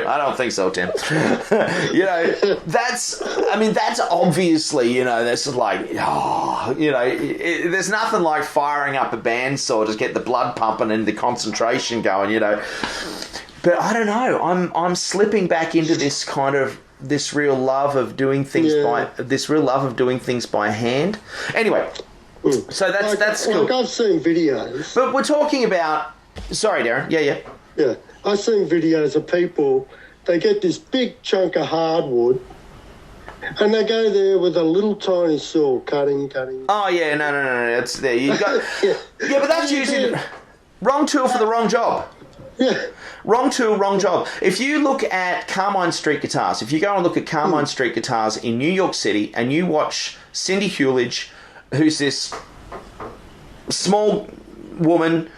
I don't think so, Tim. That's obviously, that's like, there's nothing like firing up a bandsaw to get the blood pumping and the concentration going, But I don't know. I'm slipping back into this kind of this real love of doing things by hand. Anyway, so that's cool. Like I've seen videos. But we're talking about. Sorry, Darren. Yeah. I've seen videos of people. They get this big chunk of hardwood, and they go there with a little tiny saw, cutting. Oh yeah, no. It's there. You got. But that's usually wrong tool for the wrong job. Yeah. Wrong tool, wrong job. If you look at Carmine Street Guitars, if you go and look at Carmine Street Guitars in New York City and you watch Cindy Huledge, who's this small woman,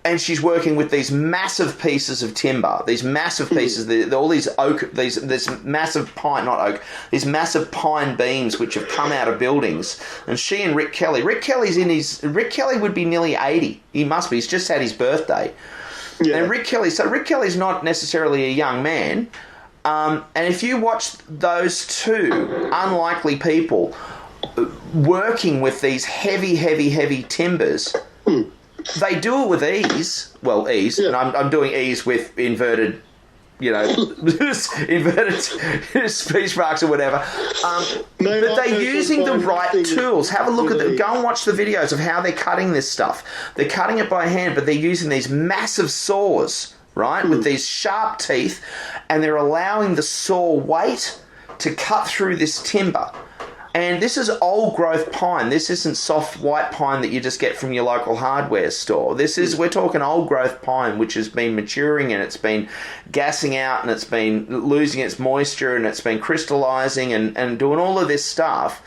and she's working with these massive pieces of timber, these massive pieces, all these oak, this massive pine, not oak, these massive pine beams which have come out of buildings. And she and Rick Kelly would be nearly 80. He must be. He's just had his birthday. Yeah. And Rick Kelly's not necessarily a young man. And if you watch those two unlikely people working with these heavy timbers, they do it with ease. Well, ease. Yeah. And I'm doing ease with inverted, inverted speech marks or whatever. But they're using the right tools. Have a look at them. Go and watch the videos of how they're cutting this stuff. They're cutting it by hand, but they're using these massive saws, right, with these sharp teeth, and they're allowing the saw weight to cut through this timber. And this is old growth pine. This isn't soft white pine that you just get from your local hardware store. We're talking old growth pine, which has been maturing and it's been gassing out and it's been losing its moisture and it's been crystallizing and doing all of this stuff.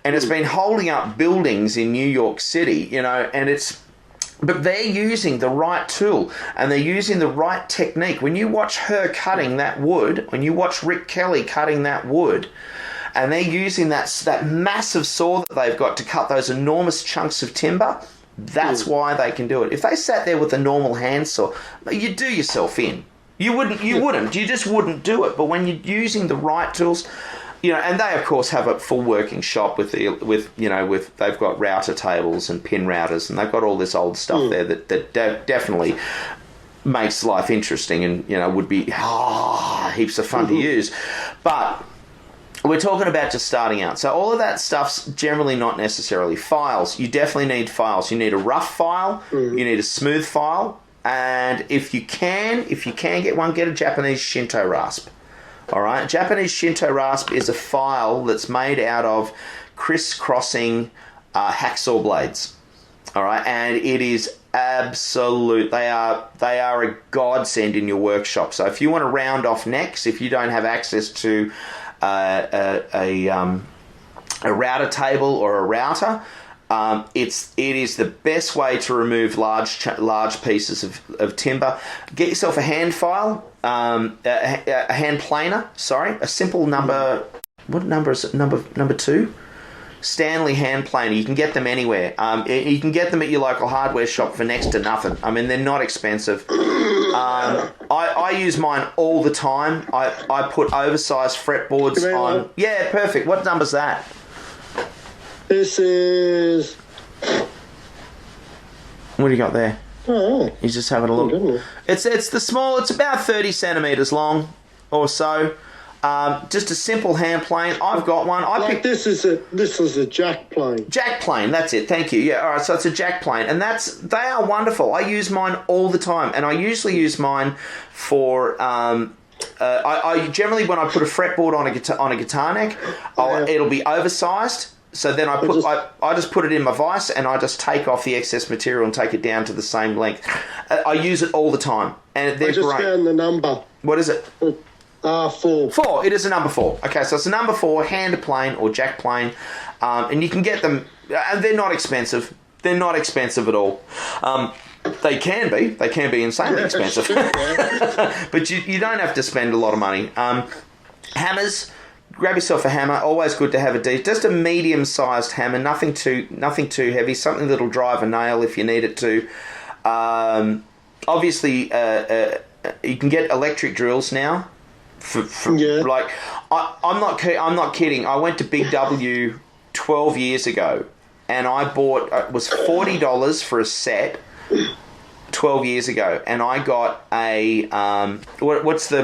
And it's been holding up buildings in New York City, but they're using the right tool and they're using the right technique. When you watch her cutting that wood, when you watch Rick Kelly cutting that wood, and they're using that massive saw that they've got to cut those enormous chunks of timber, that's why they can do it. If they sat there with a normal handsaw, you'd do yourself in. You just wouldn't do it. But when you're using the right tools, and they of course have a full working shop with they've got router tables and pin routers, and they've got all this old stuff there that definitely makes life interesting and would be heaps of fun to use. But we're talking about just starting out. So all of that stuff's generally not necessarily files. You definitely need files. You need a rough file. You need a smooth file. And if you can get one, get a Japanese Shinto rasp. All right? Japanese Shinto rasp is a file that's made out of crisscrossing hacksaw blades. All right? And it is absolute. They are a godsend in your workshop. So if you want to round off necks, if you don't have access to a router table or a router, it is the best way to remove large pieces of timber. Get yourself a hand file, a hand planer. A simple number what number is it? Number 2? Stanley hand planer. You can get them anywhere. You can get them at your local hardware shop for next to nothing. I mean, they're not expensive. I use mine all the time. I put oversized fretboards on. Yeah, perfect. What number's that? This is... What do you got there? Oh, He's just having a look. It's the small. It's about 30 centimeters long or so. Just a simple hand plane. I've got one. This is a jack plane. Jack plane. That's it. Thank you. Yeah. All right. So it's a jack plane, and they are wonderful. I use mine all the time, and I usually use mine for. I generally, when I put a fretboard on a guitar neck, it'll be oversized. So then I just put it in my vise, and I just take off the excess material and take it down to the same length. I use it all the time, and they're great. I just found the number. What is it? 4. 4. It is a number 4. Okay, so it's a number 4 hand plane or jack plane, and you can get them. And they're not expensive. They're not expensive at all. They can be. They can be insanely expensive, but you don't have to spend a lot of money. Hammers. Grab yourself a hammer. Always good to have just a medium-sized hammer. Nothing too heavy. Something that'll drive a nail if you need it to. Obviously, you can get electric drills now. Like, I'm not kidding. I went to Big W 12 years ago, and I bought it was $40 for a set 12 years ago, and I got a what's the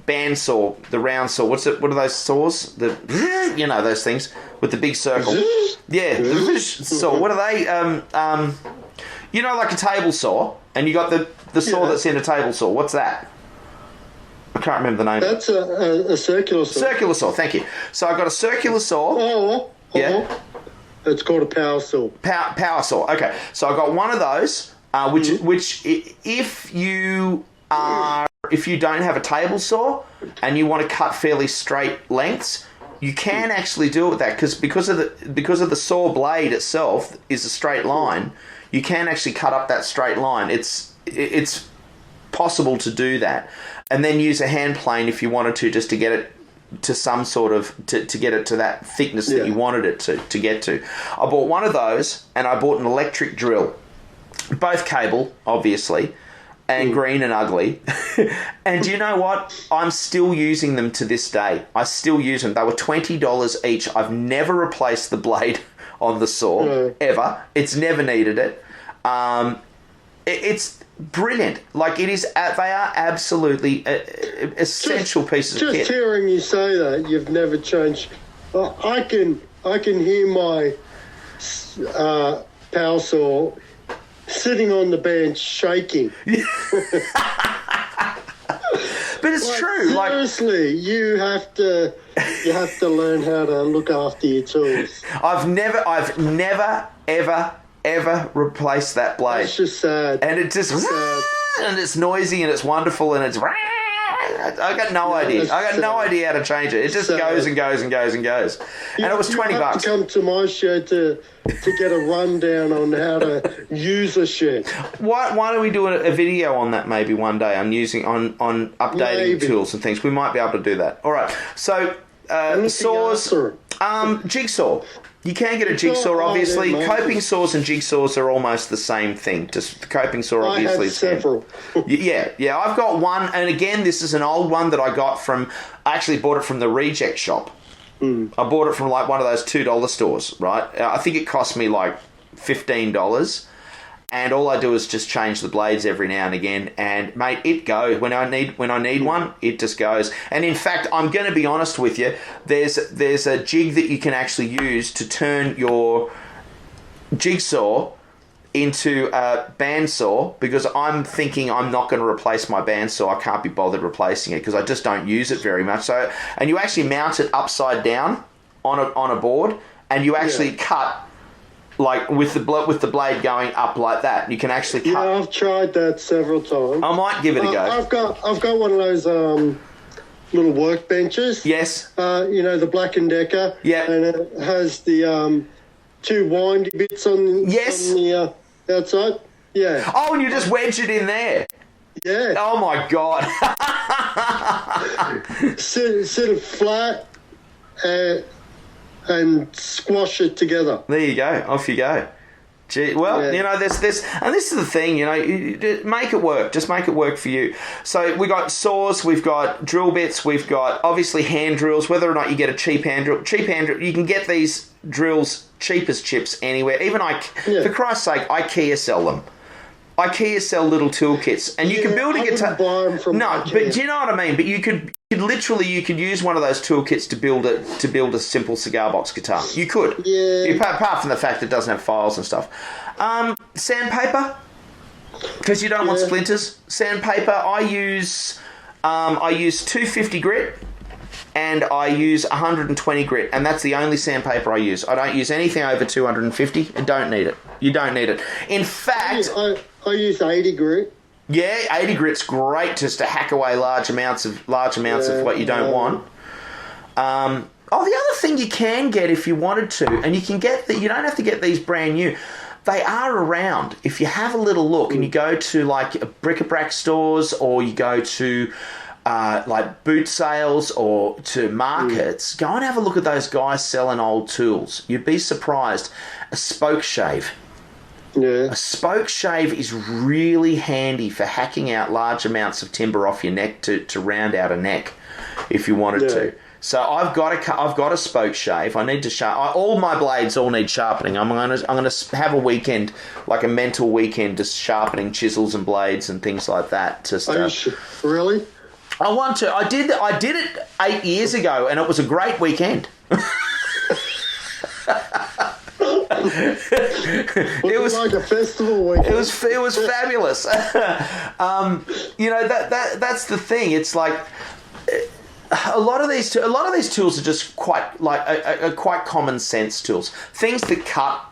bandsaw, the round saw? What are those saws? Those things with the big circle. Yeah, the saw. What are they? Like a table saw, and you got the saw that's in a table saw. What's that? I can't remember the name. That's a circular saw. Circular saw, thank you. So I got a circular saw. Yeah. It's called a power saw. Power saw. Okay. So I got one of those, which if you don't have a table saw and you want to cut fairly straight lengths, you can actually do it with that because of the saw blade itself is a straight line. You can actually cut up that straight line. It's possible to do that, and then use a hand plane if you wanted to, just to get it to some sort of to get it to that thickness that you wanted it to get to. I bought one of those, and I bought an electric drill, both cable, obviously, and green and ugly. And you know what? I'm still using them to this day. I still use them. They were $20 each. I've never replaced the blade on the saw ever. It's never needed it. It's brilliant. Like, it is. They are absolutely essential pieces of kit. Just hearing you say that, you've never changed. I can hear my power saw sitting on the bench shaking. But it's true. Seriously, you have to learn how to look after your tools. I've never ever replaced that blade. It's just sad. And it just and it's noisy and it's wonderful and it's I got no idea. I got no idea how to change it. It just goes and goes and goes and goes. And it was $20. You have to come to my shed to get a rundown on how to use a shed. Why don't we do a video on that maybe one day on updating tools and things? We might be able to do that. All right. So saws, jigsaw. You can get a jigsaw, obviously. Coping saws and jigsaws are almost the same thing. Just the coping saw, obviously. I have several. Yeah. I've got one, and again, this is an old one that I got from. I actually bought it from the reject shop. I bought it from like one of those $2 stores, right? I think it cost me like $15. And all I do is just change the blades every now and again. And mate, it goes. When I need one, it just goes. And in fact, I'm going to be honest with you. There's a jig that you can actually use to turn your jigsaw into a bandsaw, because I'm thinking I'm not going to replace my bandsaw. I can't be bothered replacing it because I just don't use it very much. So, and you actually mount it upside down on a board, and you actually cut. Like with the blade going up like that, you can actually cut. Yeah, I've tried that several times. I might give it a go. I've got one of those little workbenches. Yes. The Black & Decker. Yeah. And it has the 2 windy bits on the outside. Yeah. Oh, and you just wedge it in there. Yeah. Oh my God. Sit it flat. and squash it together. There you go. Off you go. Gee, well, there's this, and this is the thing, make it work. Just make it work for you. So we got saws, we've got drill bits, we've got obviously hand drills. Whether or not you get a cheap hand drill, you can get these drills cheap as chips anywhere. Even for Christ's sake, IKEA sell them. IKEA sell little toolkits, and you can build a guitar. No, but do you know what I mean? But you could use one of those toolkits to build a simple cigar box guitar. You could, apart from the fact that it doesn't have files and stuff. Sandpaper, because you don't want splinters. Sandpaper, I use 250 grit. And I use 120 grit, and that's the only sandpaper I use. I don't use anything over 250. I don't need it. You don't need it. In fact, I use 80 grit. Yeah, 80 grit's great just to hack away large amounts of what you don't want. The other thing you can get if you wanted to, and you can get that. You don't have to get these brand new. They are around. If you have a little look and you go to like bric-a-brac stores, or you go to like boot sales or to markets, go and have a look at those guys selling old tools. You'd be surprised. A spoke shave. Yeah. A spoke shave is really handy for hacking out large amounts of timber off your neck to round out a neck if you wanted to. So I've got a spoke shave. I need to all my blades all need sharpening. I'm gonna have a weekend, like a mental weekend, just sharpening chisels and blades and things like that. Really? I want to. I did it 8 years ago, and it was a great weekend. It was like a festival weekend. It was fabulous. That's the thing. It's like a lot of these tools are just quite like quite common sense tools. Things that cut,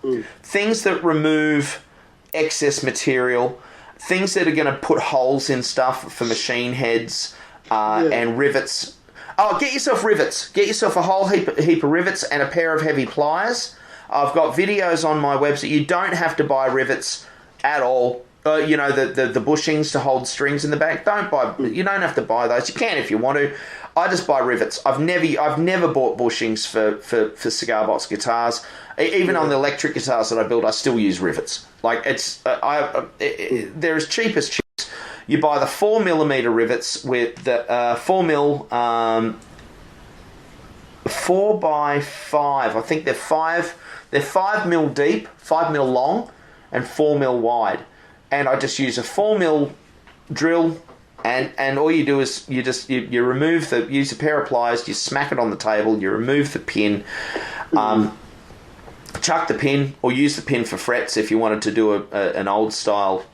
things that remove excess material, things that are going to put holes in stuff for machine heads. And rivets. Oh, get yourself rivets. Get yourself a whole heap of rivets and a pair of heavy pliers. I've got videos on my website. You don't have to buy rivets at all. The bushings to hold strings in the back. You don't have to buy those. You can if you want to. I just buy rivets. I've never bought bushings for cigar box guitars. Even on the electric guitars that I build, I still use rivets. Like they're as cheap as chips. You buy the 4mm rivets with the 4mm 4x5. I think they're 5mm deep, 5mm long, and 4mm wide. And I just use a 4mm drill, and all you do is you remove use a pair of pliers, you smack it on the table, you remove the pin, chuck the pin, or use the pin for frets if you wanted to do an old style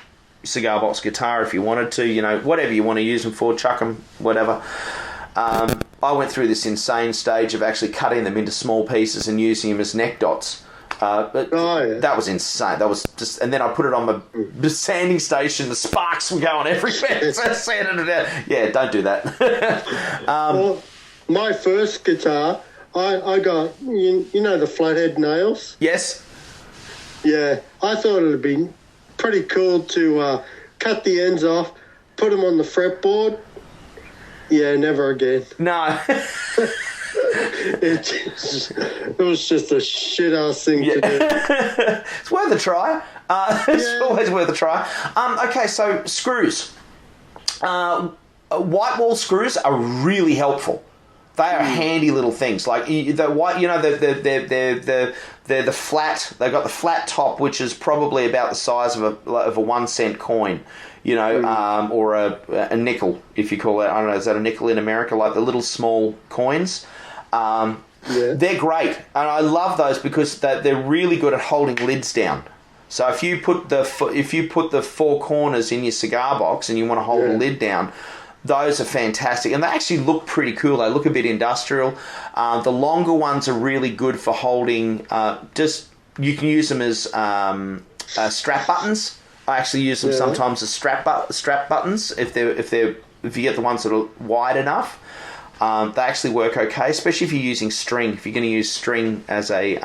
cigar box guitar. If you wanted to, whatever you want to use them for, chuck them, whatever. I went through this insane stage of actually cutting them into small pieces and using them as neck dots. That was insane. That was just, and then I put it on my sanding station. The sparks were going everywhere. So I sanded it out. Yeah, don't do that. Well, my first guitar, I got the flathead nails. Yes. Yeah, I thought it'd be pretty cool to cut the ends off, put them on the fretboard. Yeah, never again. No. It was just a shit-ass thing to do. It's worth a try. It's always worth a try. Okay, so screws. White wall screws are really helpful. They are handy little things. Like the white, they're the flat. They've got the flat top, which is probably about the size of a 1 cent coin, or a nickel, if you call it. I don't know. Is that a nickel in America? Like the little small coins. They're great, and I love those because they're really good at holding lids down. So if you put the four corners in your cigar box and you want to hold the lid down, those are fantastic, and they actually look pretty cool. They look a bit industrial. The longer ones are really good for holding. You can use them as strap buttons. I actually use them sometimes as strap buttons if you get the ones that are wide enough. They actually work okay, especially if you're using string. If you're going to use string as a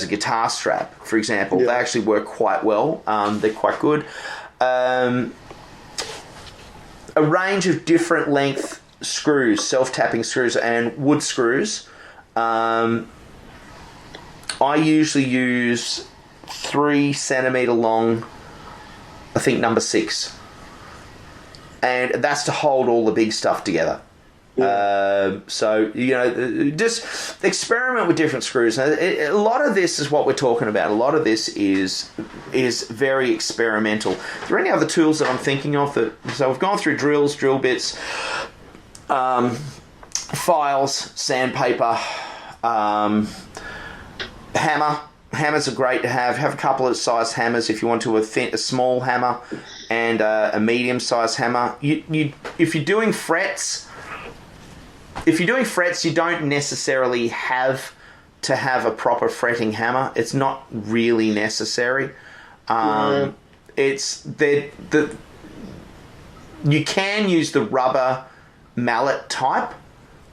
guitar strap, for example, they actually work quite well. They're quite good. A range of different length screws, self-tapping screws and wood screws, I usually use 3 centimetre long, I think number 6. And that's to hold all the big stuff together. Yeah. So, just experiment with different screws. Now, a lot of this is what we're talking about. A lot of this is very experimental. Are there any other tools that I'm thinking of? So we've gone through drills, drill bits, files, sandpaper, hammer. Hammers are great to have. Have a couple of sized hammers if you want to. A small hammer and a medium-sized hammer. If you're doing frets, you don't necessarily have to have a proper fretting hammer. It's not really necessary. It's you can use the rubber mallet type,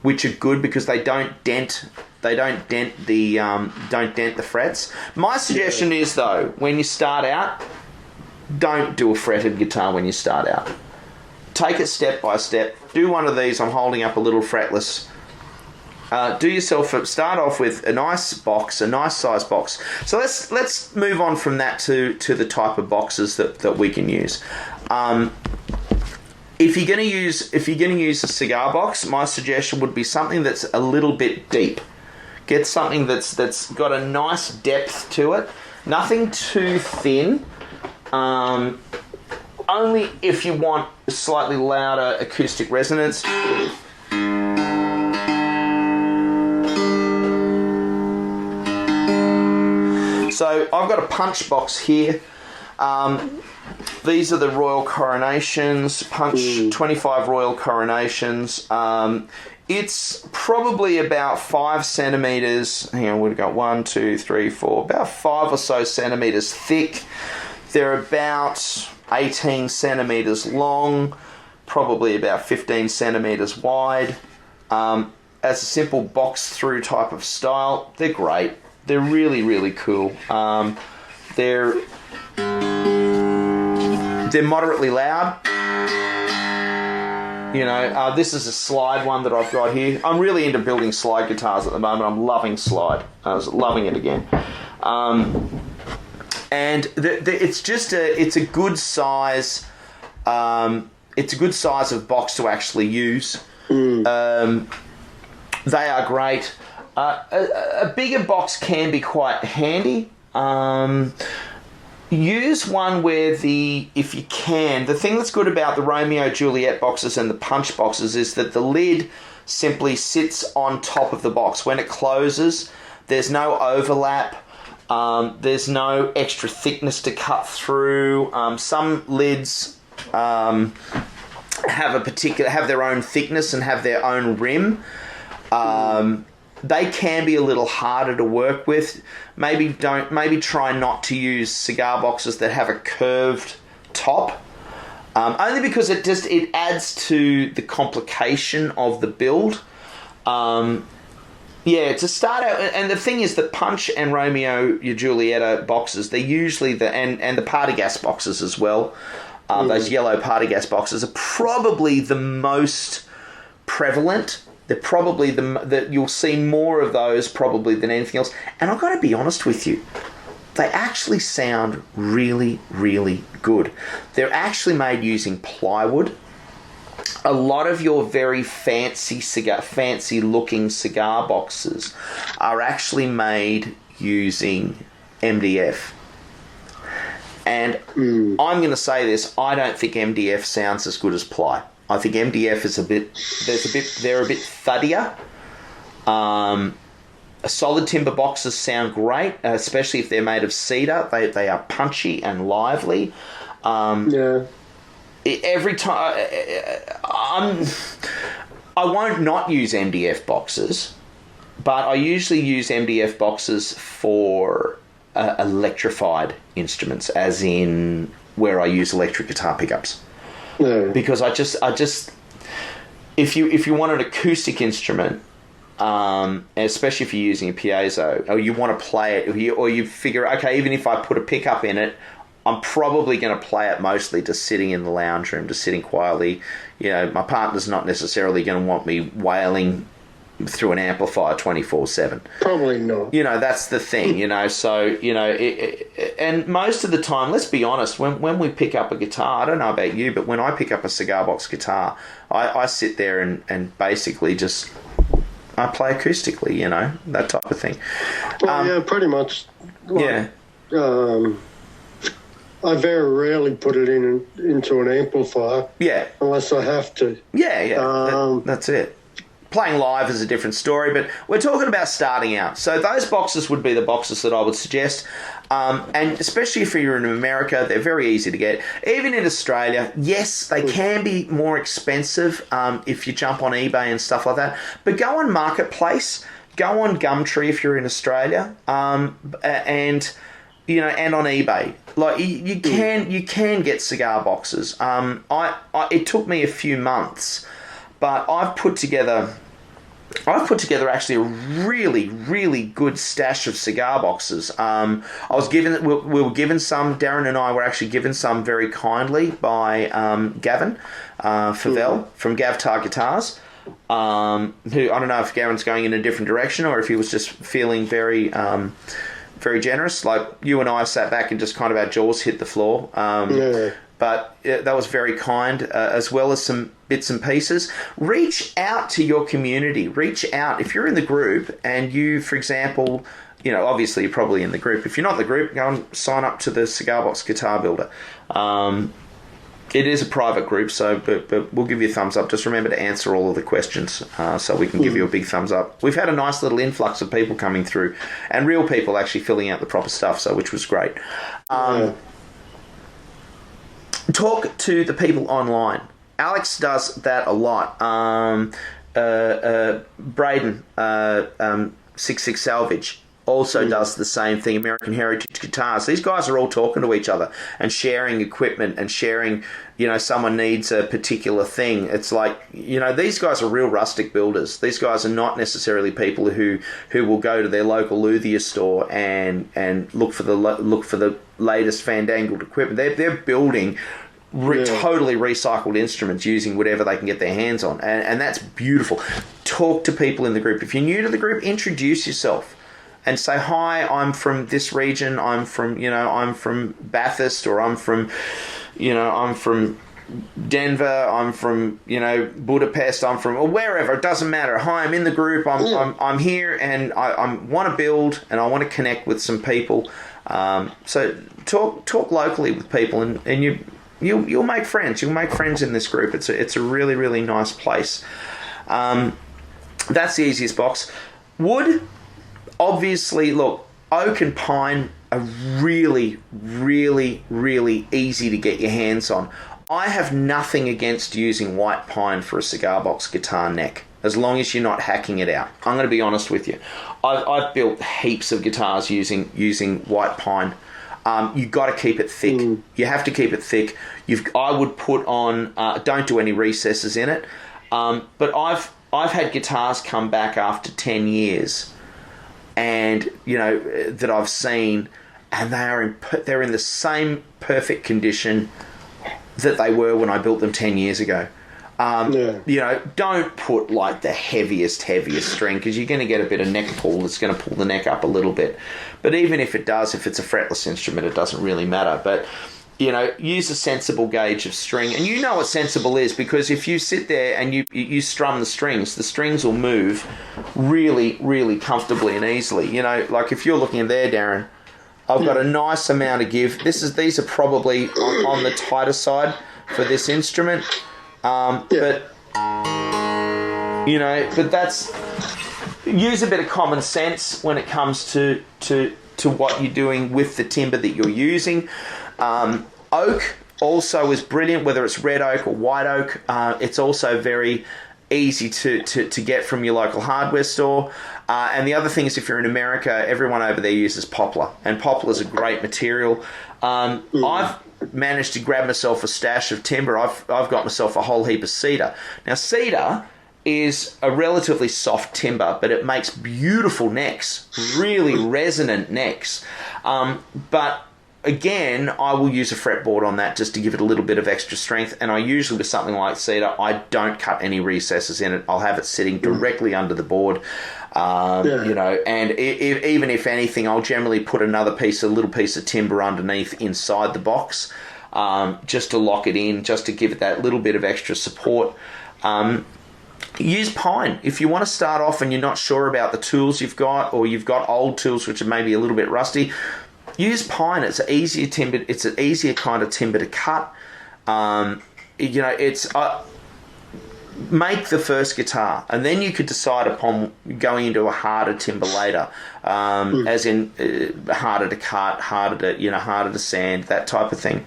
which are good because they don't dent. They don't dent the frets. My suggestion is though, when you start out, don't do a fretted guitar when you start out. Take it step by step. Do one of these. I'm holding up a little fretless. Start off with a nice box, a nice size box. So let's move on from that to the type of boxes that we can use. If you're going to use a cigar box, my suggestion would be something that's a little bit deep. Get something that's got a nice depth to it. Nothing too thin. Only if you want slightly louder acoustic resonance. So I've got a punch box here. These are the Royal Coronations, punch 25 Royal Coronations. It's probably about 5 centimetres. Hang on, we've got 1, 2, 3, 4, about 5 or so centimetres thick. They're about 18 centimetres long, probably about 15 centimetres wide. As a simple box through type of style, they're great. They're really, really cool. They're moderately loud. This is a slide one that I've got here. I'm really into building slide guitars at the moment. I'm loving slide. I was loving it again. And it's a good size. It's a good size of box to actually use. They are great. A bigger box can be quite handy. Use one where if you can, the thing that's good about the Romeo Juliet boxes and the punch boxes is that the lid simply sits on top of the box. When it closes, there's no overlap. There's no extra thickness to cut through. Some lids have their own thickness and have their own rim. They can be a little harder to work with. Maybe try not to use cigar boxes that have a curved top. Only because it adds to the complication of the build. To start out, and the thing is, the Punch and Romeo Julieta boxes, they're usually and the Party Gas boxes as well. Those yellow Party Gas boxes are probably the most prevalent. They're probably that you'll see more of those probably than anything else. And I've got to be honest with you, they actually sound really, really good. They're actually made using plywood. A lot of your very fancy looking cigar boxes are actually made using MDF. And I'm going to say this, I don't think MDF sounds as good as ply. I think MDF is they're a bit thuddier. Solid timber boxes sound great, especially if they're made of cedar. They are punchy and lively. Every time I won't not use MDF boxes, but I usually use MDF boxes for electrified instruments, as in where I use electric guitar pickups. Because I just if you want an acoustic instrument, especially if you're using a piezo, or you want to play it, or you figure, okay, even if I put a pickup in it, I'm probably going to play it mostly just sitting in the lounge room, just sitting quietly. My partner's not necessarily going to want me wailing through an amplifier 24/7. Probably not. That's the thing. So and most of the time, let's be honest, when we pick up a guitar, I don't know about you, but when I pick up a cigar box guitar, I sit there and basically just I play acoustically, that type of thing. Well, yeah, pretty much. I very rarely put it into an amplifier. Yeah. Unless I have to. Yeah. That's it. Playing live is a different story, but we're talking about starting out. So those boxes would be the boxes that I would suggest. And especially if you're in America, they're very easy to get. Even in Australia, yes, they can be more expensive if you jump on eBay and stuff like that. But go on Marketplace, go on Gumtree if you're in Australia, and and on eBay. Like you can get cigar boxes. It took me a few months, but I've put together actually a really, really good stash of cigar boxes. We were given some. Darren and I were actually given some very kindly by Gavin Favell from Gavtar Guitars. Who I don't know if Gavin's going in a different direction or if he was just feeling very very generous. Like you and I sat back and just kind of our jaws hit the floor. But that was very kind, as well as some bits and pieces. Reach out to your community. Reach out. If you're in the group and you, for example, obviously you're probably in the group. If you're not in the group, go and sign up to the Cigar Box Guitar Builder. It is a private group, but we'll give you a thumbs up. Just remember to answer all of the questions so we can give you a big thumbs up. We've had a nice little influx of people coming through and real people actually filling out the proper stuff, which was great. Talk to the people online. Alex does that a lot. Braden, 66 Salvage, also does the same thing. American Heritage Guitars. These guys are all talking to each other and sharing equipment and sharing, someone needs a particular thing. It's like, these guys are real rustic builders. These guys are not necessarily people who will go to their local luthier store and look for the latest fandangled equipment. They're building totally recycled instruments using whatever they can get their hands on, and that's beautiful. Talk to people in the group. If you're new to the group, introduce yourself and say, hi, I'm from this region, I'm from Bathurst, or I'm from Denver, I'm from Budapest, I'm from, or wherever, it doesn't matter. Hi, I'm in the group, I'm here, and I want to build and I want to connect with some people. So talk locally with people, and you'll make friends. You'll make friends in this group. It's a really, really nice place. That's the easiest box. Wood, obviously, look, oak and pine are really, really, really easy to get your hands on. I have nothing against using white pine for a cigar box guitar neck, as long as you're not hacking it out. I'm going to be honest with you. I've built heaps of guitars using white pine. You've got to keep it thick. You have to keep it thick. I would put on, don't do any recesses in it. But I've had guitars come back after 10 years, and that I've seen, and they're in the same perfect condition that they were when I built them 10 years ago. Don't put like the heaviest string, because you're going to get a bit of neck pull that's going to pull the neck up a little bit. But even if it does, if it's a fretless instrument, it doesn't really matter. But use a sensible gauge of string, and what sensible is, because if you sit there and you strum the strings will move really, really comfortably and easily. Like if you're looking there, Darren, I've got a nice amount of give. These are probably on the tighter side for this instrument. But that's, use a bit of common sense when it comes to what you're doing with the timber that you're using. Oak also is brilliant, whether it's red oak or white oak. It's also very easy to get from your local hardware store. And the other thing is, if you're in America, everyone over there uses poplar, and poplar is a great material. I've managed to grab myself a stash of timber. I've got myself a whole heap of cedar. Now, cedar is a relatively soft timber, but it makes beautiful necks, really resonant necks. But again, I will use a fretboard on that just to give it a little bit of extra strength. And I usually, with something like cedar, I don't cut any recesses in it. I'll have it sitting directly under the board. You know, and even if anything, I'll generally put a little piece of timber underneath inside the box, just to lock it in, just to give it that little bit of extra support. Use pine. If you want to start off and you're not sure about the tools you've got, or you've got old tools which are maybe a little bit rusty, use pine. It's an easier timber. It's an easier kind of timber to cut. You know, it's make the first guitar, and then you could decide upon going into a harder timber later, as in harder to cut, harder to sand, that type of thing.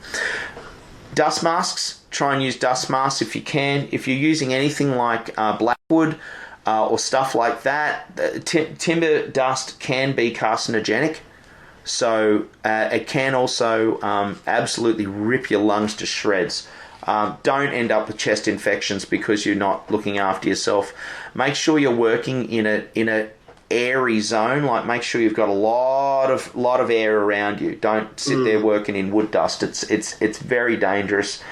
Dust masks. Try and use dust masks if you can. If you're using anything like blackwood or stuff like that, timber dust can be carcinogenic. So it can also absolutely rip your lungs to shreds. Don't end up with chest infections because you're not looking after yourself. Make sure you're working in a airy zone. Like, make sure you've got a lot of air around you. Don't sit there working in wood dust. It's very dangerous.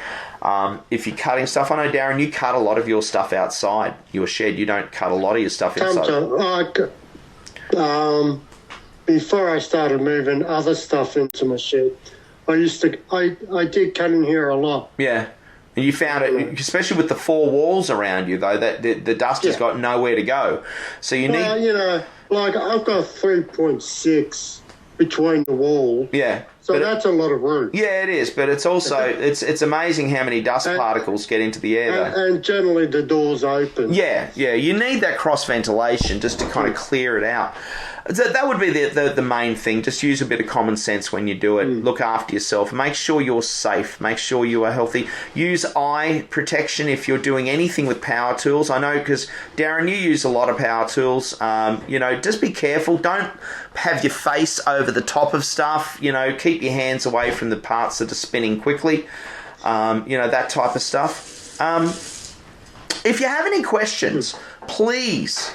If you're cutting stuff, I know, Darren, you cut a lot of your stuff outside your shed. You don't cut a lot of your stuff inside. Before I started moving other stuff into my shed, I did cut in here a lot. Yeah. And you found it, especially with the four walls around you, though, that the dust has got nowhere to go. So you need... you know, like, I've got 3.6 between the walls. Yeah. So that's a lot of room. Yeah, it is, but it's also it's amazing how many dust particles get into the air, though. And generally the door's open. Yeah, you need that cross ventilation just to kind of clear it out. So that would be the main thing. Just use a bit of common sense when you do it. Look after yourself. Make sure you're safe. Make sure you are healthy. Use eye protection if you're doing anything with power tools. I know, because Darren, you use a lot of power tools. You know, just be careful. Don't have your face over the top of stuff. You know, keep your hands away from the parts that are spinning quickly. You know, that type of stuff. If you have any questions, please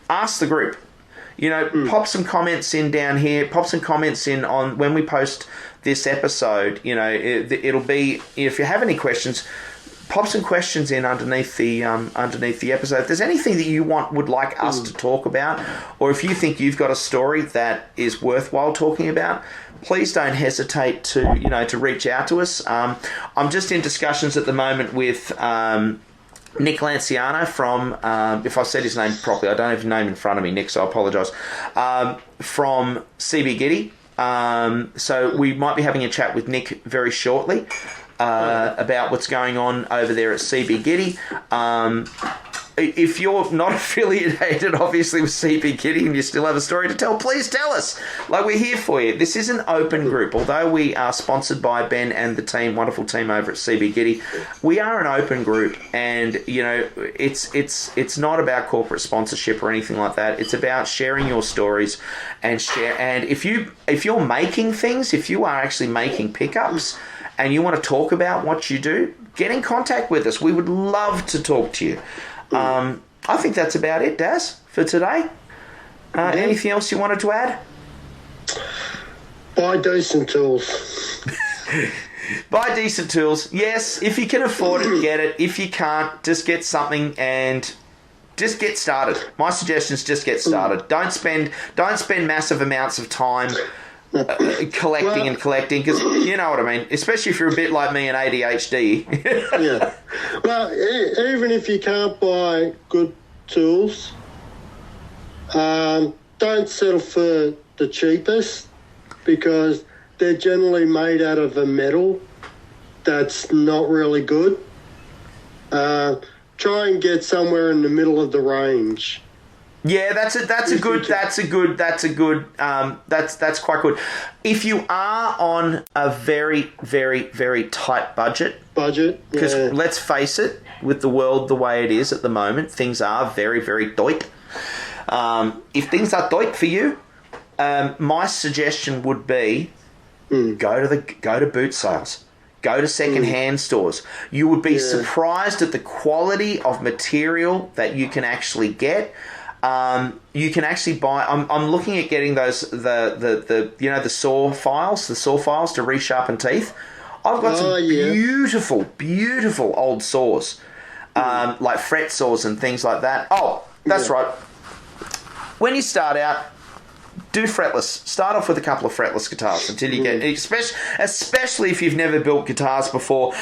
ask the group. You know, pop some comments in down here. Pop some comments in on when we post this episode. You know, it'll be, if you have any questions, pop some questions in underneath the episode. If there's anything that you would like us to talk about, or if you think you've got a story that is worthwhile talking about, please don't hesitate to reach out to us. I'm just in discussions at the moment with Nick Lanciano from, if I've said his name properly, I don't have his name in front of me, Nick, so I apologise, from CB Giddy. So we might be having a chat with Nick very shortly about what's going on over there at CB Giddy. If you're not affiliated, obviously, with CB Giddy and you still have a story to tell, please tell us. Like, we're here for you. This is an open group. Although we are sponsored by Ben and the team, wonderful team over at CB Giddy, we are an open group, and you know, it's not about corporate sponsorship or anything like that. It's about sharing your stories and share. And if you're making things, if you are actually making pickups, and you want to talk about what you do, get in contact with us. We would love to talk to you. I think that's about it, Daz, for today. Anything else you wanted to add? Buy decent tools. Buy decent tools. Yes, if you can afford it, get it. If you can't, just get something and just get started. My suggestion is just get started. Don't spend massive amounts of time collecting, because you know what I mean, especially if you're a bit like me and ADHD. Yeah. Well, even if you can't buy good tools, don't settle for the cheapest, because they're generally made out of a metal that's not really good. Try and get somewhere in the middle of the range. Yeah, that's quite good. If you are on a very, very, very tight budget, because let's face it, with the world the way it is at the moment, things are very, very tight. If things are tight for you, my suggestion would be go to boot sales. Go to second-hand stores. You would be surprised at the quality of material that you can actually get. you can actually buy. I'm looking at getting those the saw files to resharpen teeth. I've got some beautiful old saws, like fret saws and things like that. Oh, that's right. When you start out, do fretless. Start off with a couple of fretless guitars until you get, especially if you've never built guitars before,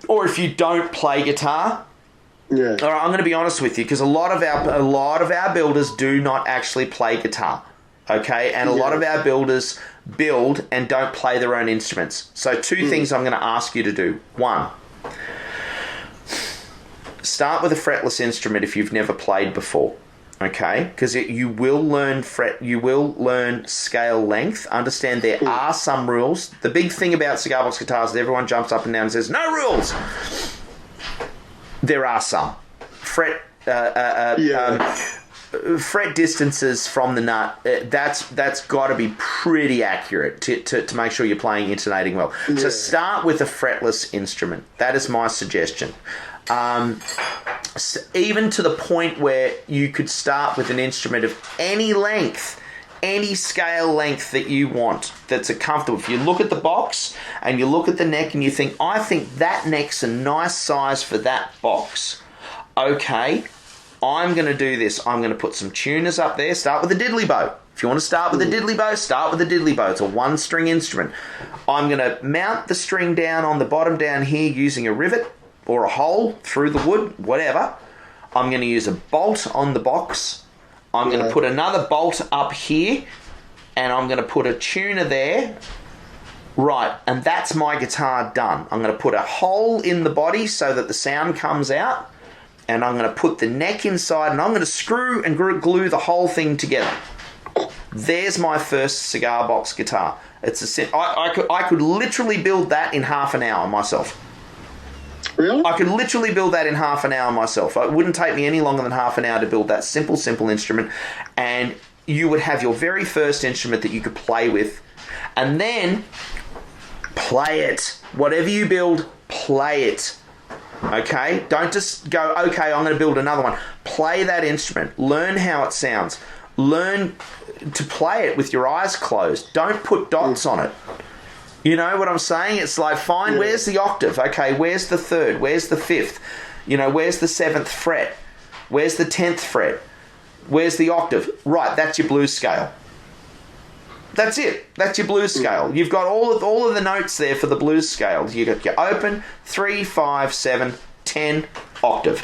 or if you don't play guitar. Yeah. All right, I'm going to be honest with you, because a lot of our builders do not actually play guitar. Okay, and a lot of our builders build and don't play their own instruments. So two things I'm going to ask you to do. One, start with a fretless instrument if you've never played before. Okay, because you will learn scale length. Understand there are some rules. The big thing about cigar box guitars is everyone jumps up and down and says no rules. There are some fret distances from the nut. That's got to be pretty accurate to make sure you're playing intonating well. So start with a fretless instrument. That is my suggestion. Even to the point where you could start with an instrument of any length, any scale length that you want, that's a comfortable. If you look at the box and you look at the neck and you think, I think that neck's a nice size for that box. Okay, I'm going to do this. I'm going to put some tuners up there. Start with a diddley bow. If you want to start with a diddley bow, start with a diddley bow. It's a one-string instrument. I'm going to mount the string down on the bottom down here using a rivet or a hole through the wood, whatever. I'm going to use a bolt on the box. I'm going to put another bolt up here, and I'm going to put a tuner there. Right, and that's my guitar done. I'm going to put a hole in the body so that the sound comes out, and I'm going to put the neck inside, and I'm going to screw and glue the whole thing together. There's my first cigar box guitar. I could literally build that in half an hour myself. Really? I could literally build that in half an hour myself. It wouldn't take me any longer than half an hour to build that simple instrument, and you would have your very first instrument that you could play with, and then play it. Whatever you build, play it. Okay? Don't just go, okay, I'm going to build another one. Play that instrument. Learn how it sounds. Learn to play it with your eyes closed. Don't put dots on it. You know what I'm saying? It's like, fine, where's the octave? Okay, where's the third? Where's the fifth? You know, where's the 7th fret? Where's the 10th fret? Where's the octave? Right, that's your blues scale. That's it. That's your blues scale. You've got all of the notes there for the blues scale. You've got your open, 3, 5, 7, 10, octave.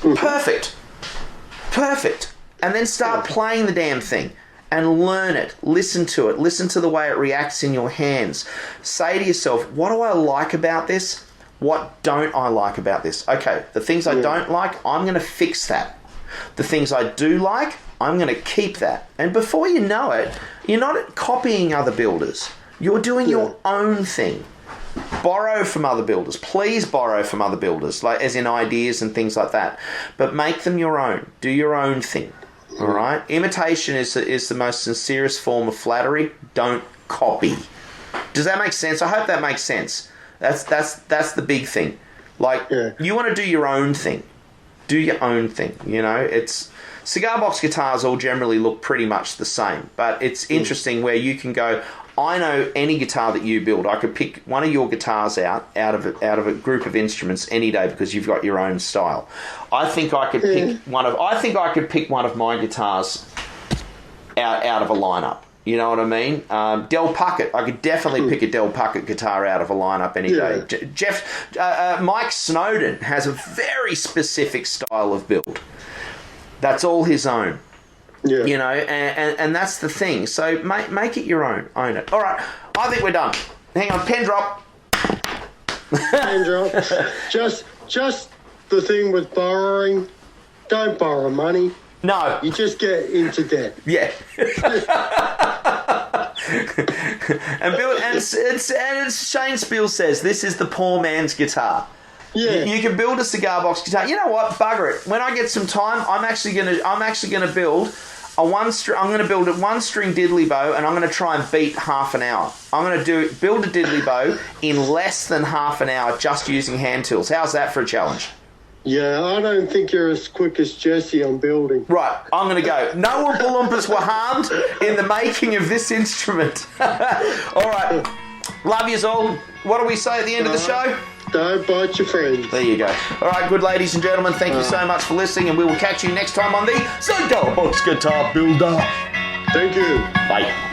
Perfect. And then start playing the damn thing. And learn it. Listen to it. Listen to the way it reacts in your hands. Say to yourself, what do I like about this? What don't I like about this? Okay, the things I don't like, I'm going to fix that. The things I do like, I'm going to keep that. And before you know it, you're not copying other builders. You're doing your own thing. Borrow from other builders. Please borrow from other builders, like as in ideas and things like that. But make them your own. Do your own thing. All right. Imitation is the most sincerest form of flattery. Don't copy. Does that make sense? I hope that makes sense. That's the big thing. Like you want to do your own thing. Do your own thing. You know, it's cigar box guitars all generally look pretty much the same, but it's interesting where you can go, I know any guitar that you build, I could pick one of your guitars out of a group of instruments any day because you've got your own style. I think I could pick one of my guitars out of a lineup. You know what I mean? Del Puckett. I could definitely pick a Del Puckett guitar out of a lineup any day. Mike Snowden has a very specific style of build. That's all his own. Yeah. You know, and that's the thing. So make it your own. Own it. All right. I think we're done. Hang on. Pen drop. Pen drop. Just the thing with borrowing. Don't borrow money. No. You just get into debt. Yeah. and Shane Spiel says, this is the poor man's guitar. Yeah. You can build a cigar box guitar. You know what? Bugger it. When I get some time, I'm actually gonna build I'm going to build a one-string diddley bow, and I'm going to try and beat half an hour. I'm going to build a diddley bow in less than half an hour just using hand tools. How's that for a challenge? Yeah, I don't think you're as quick as Jesse on building. Right, I'm going to go. No Oompa Loompas were harmed in the making of this instrument. All right, love yous all. What do we say at the end of the show? Don't bite your friends. There you go. All right, good ladies and gentlemen, thank you so much for listening, and we will catch you next time on the Cigar Guitar Builder. Thank you. Bye.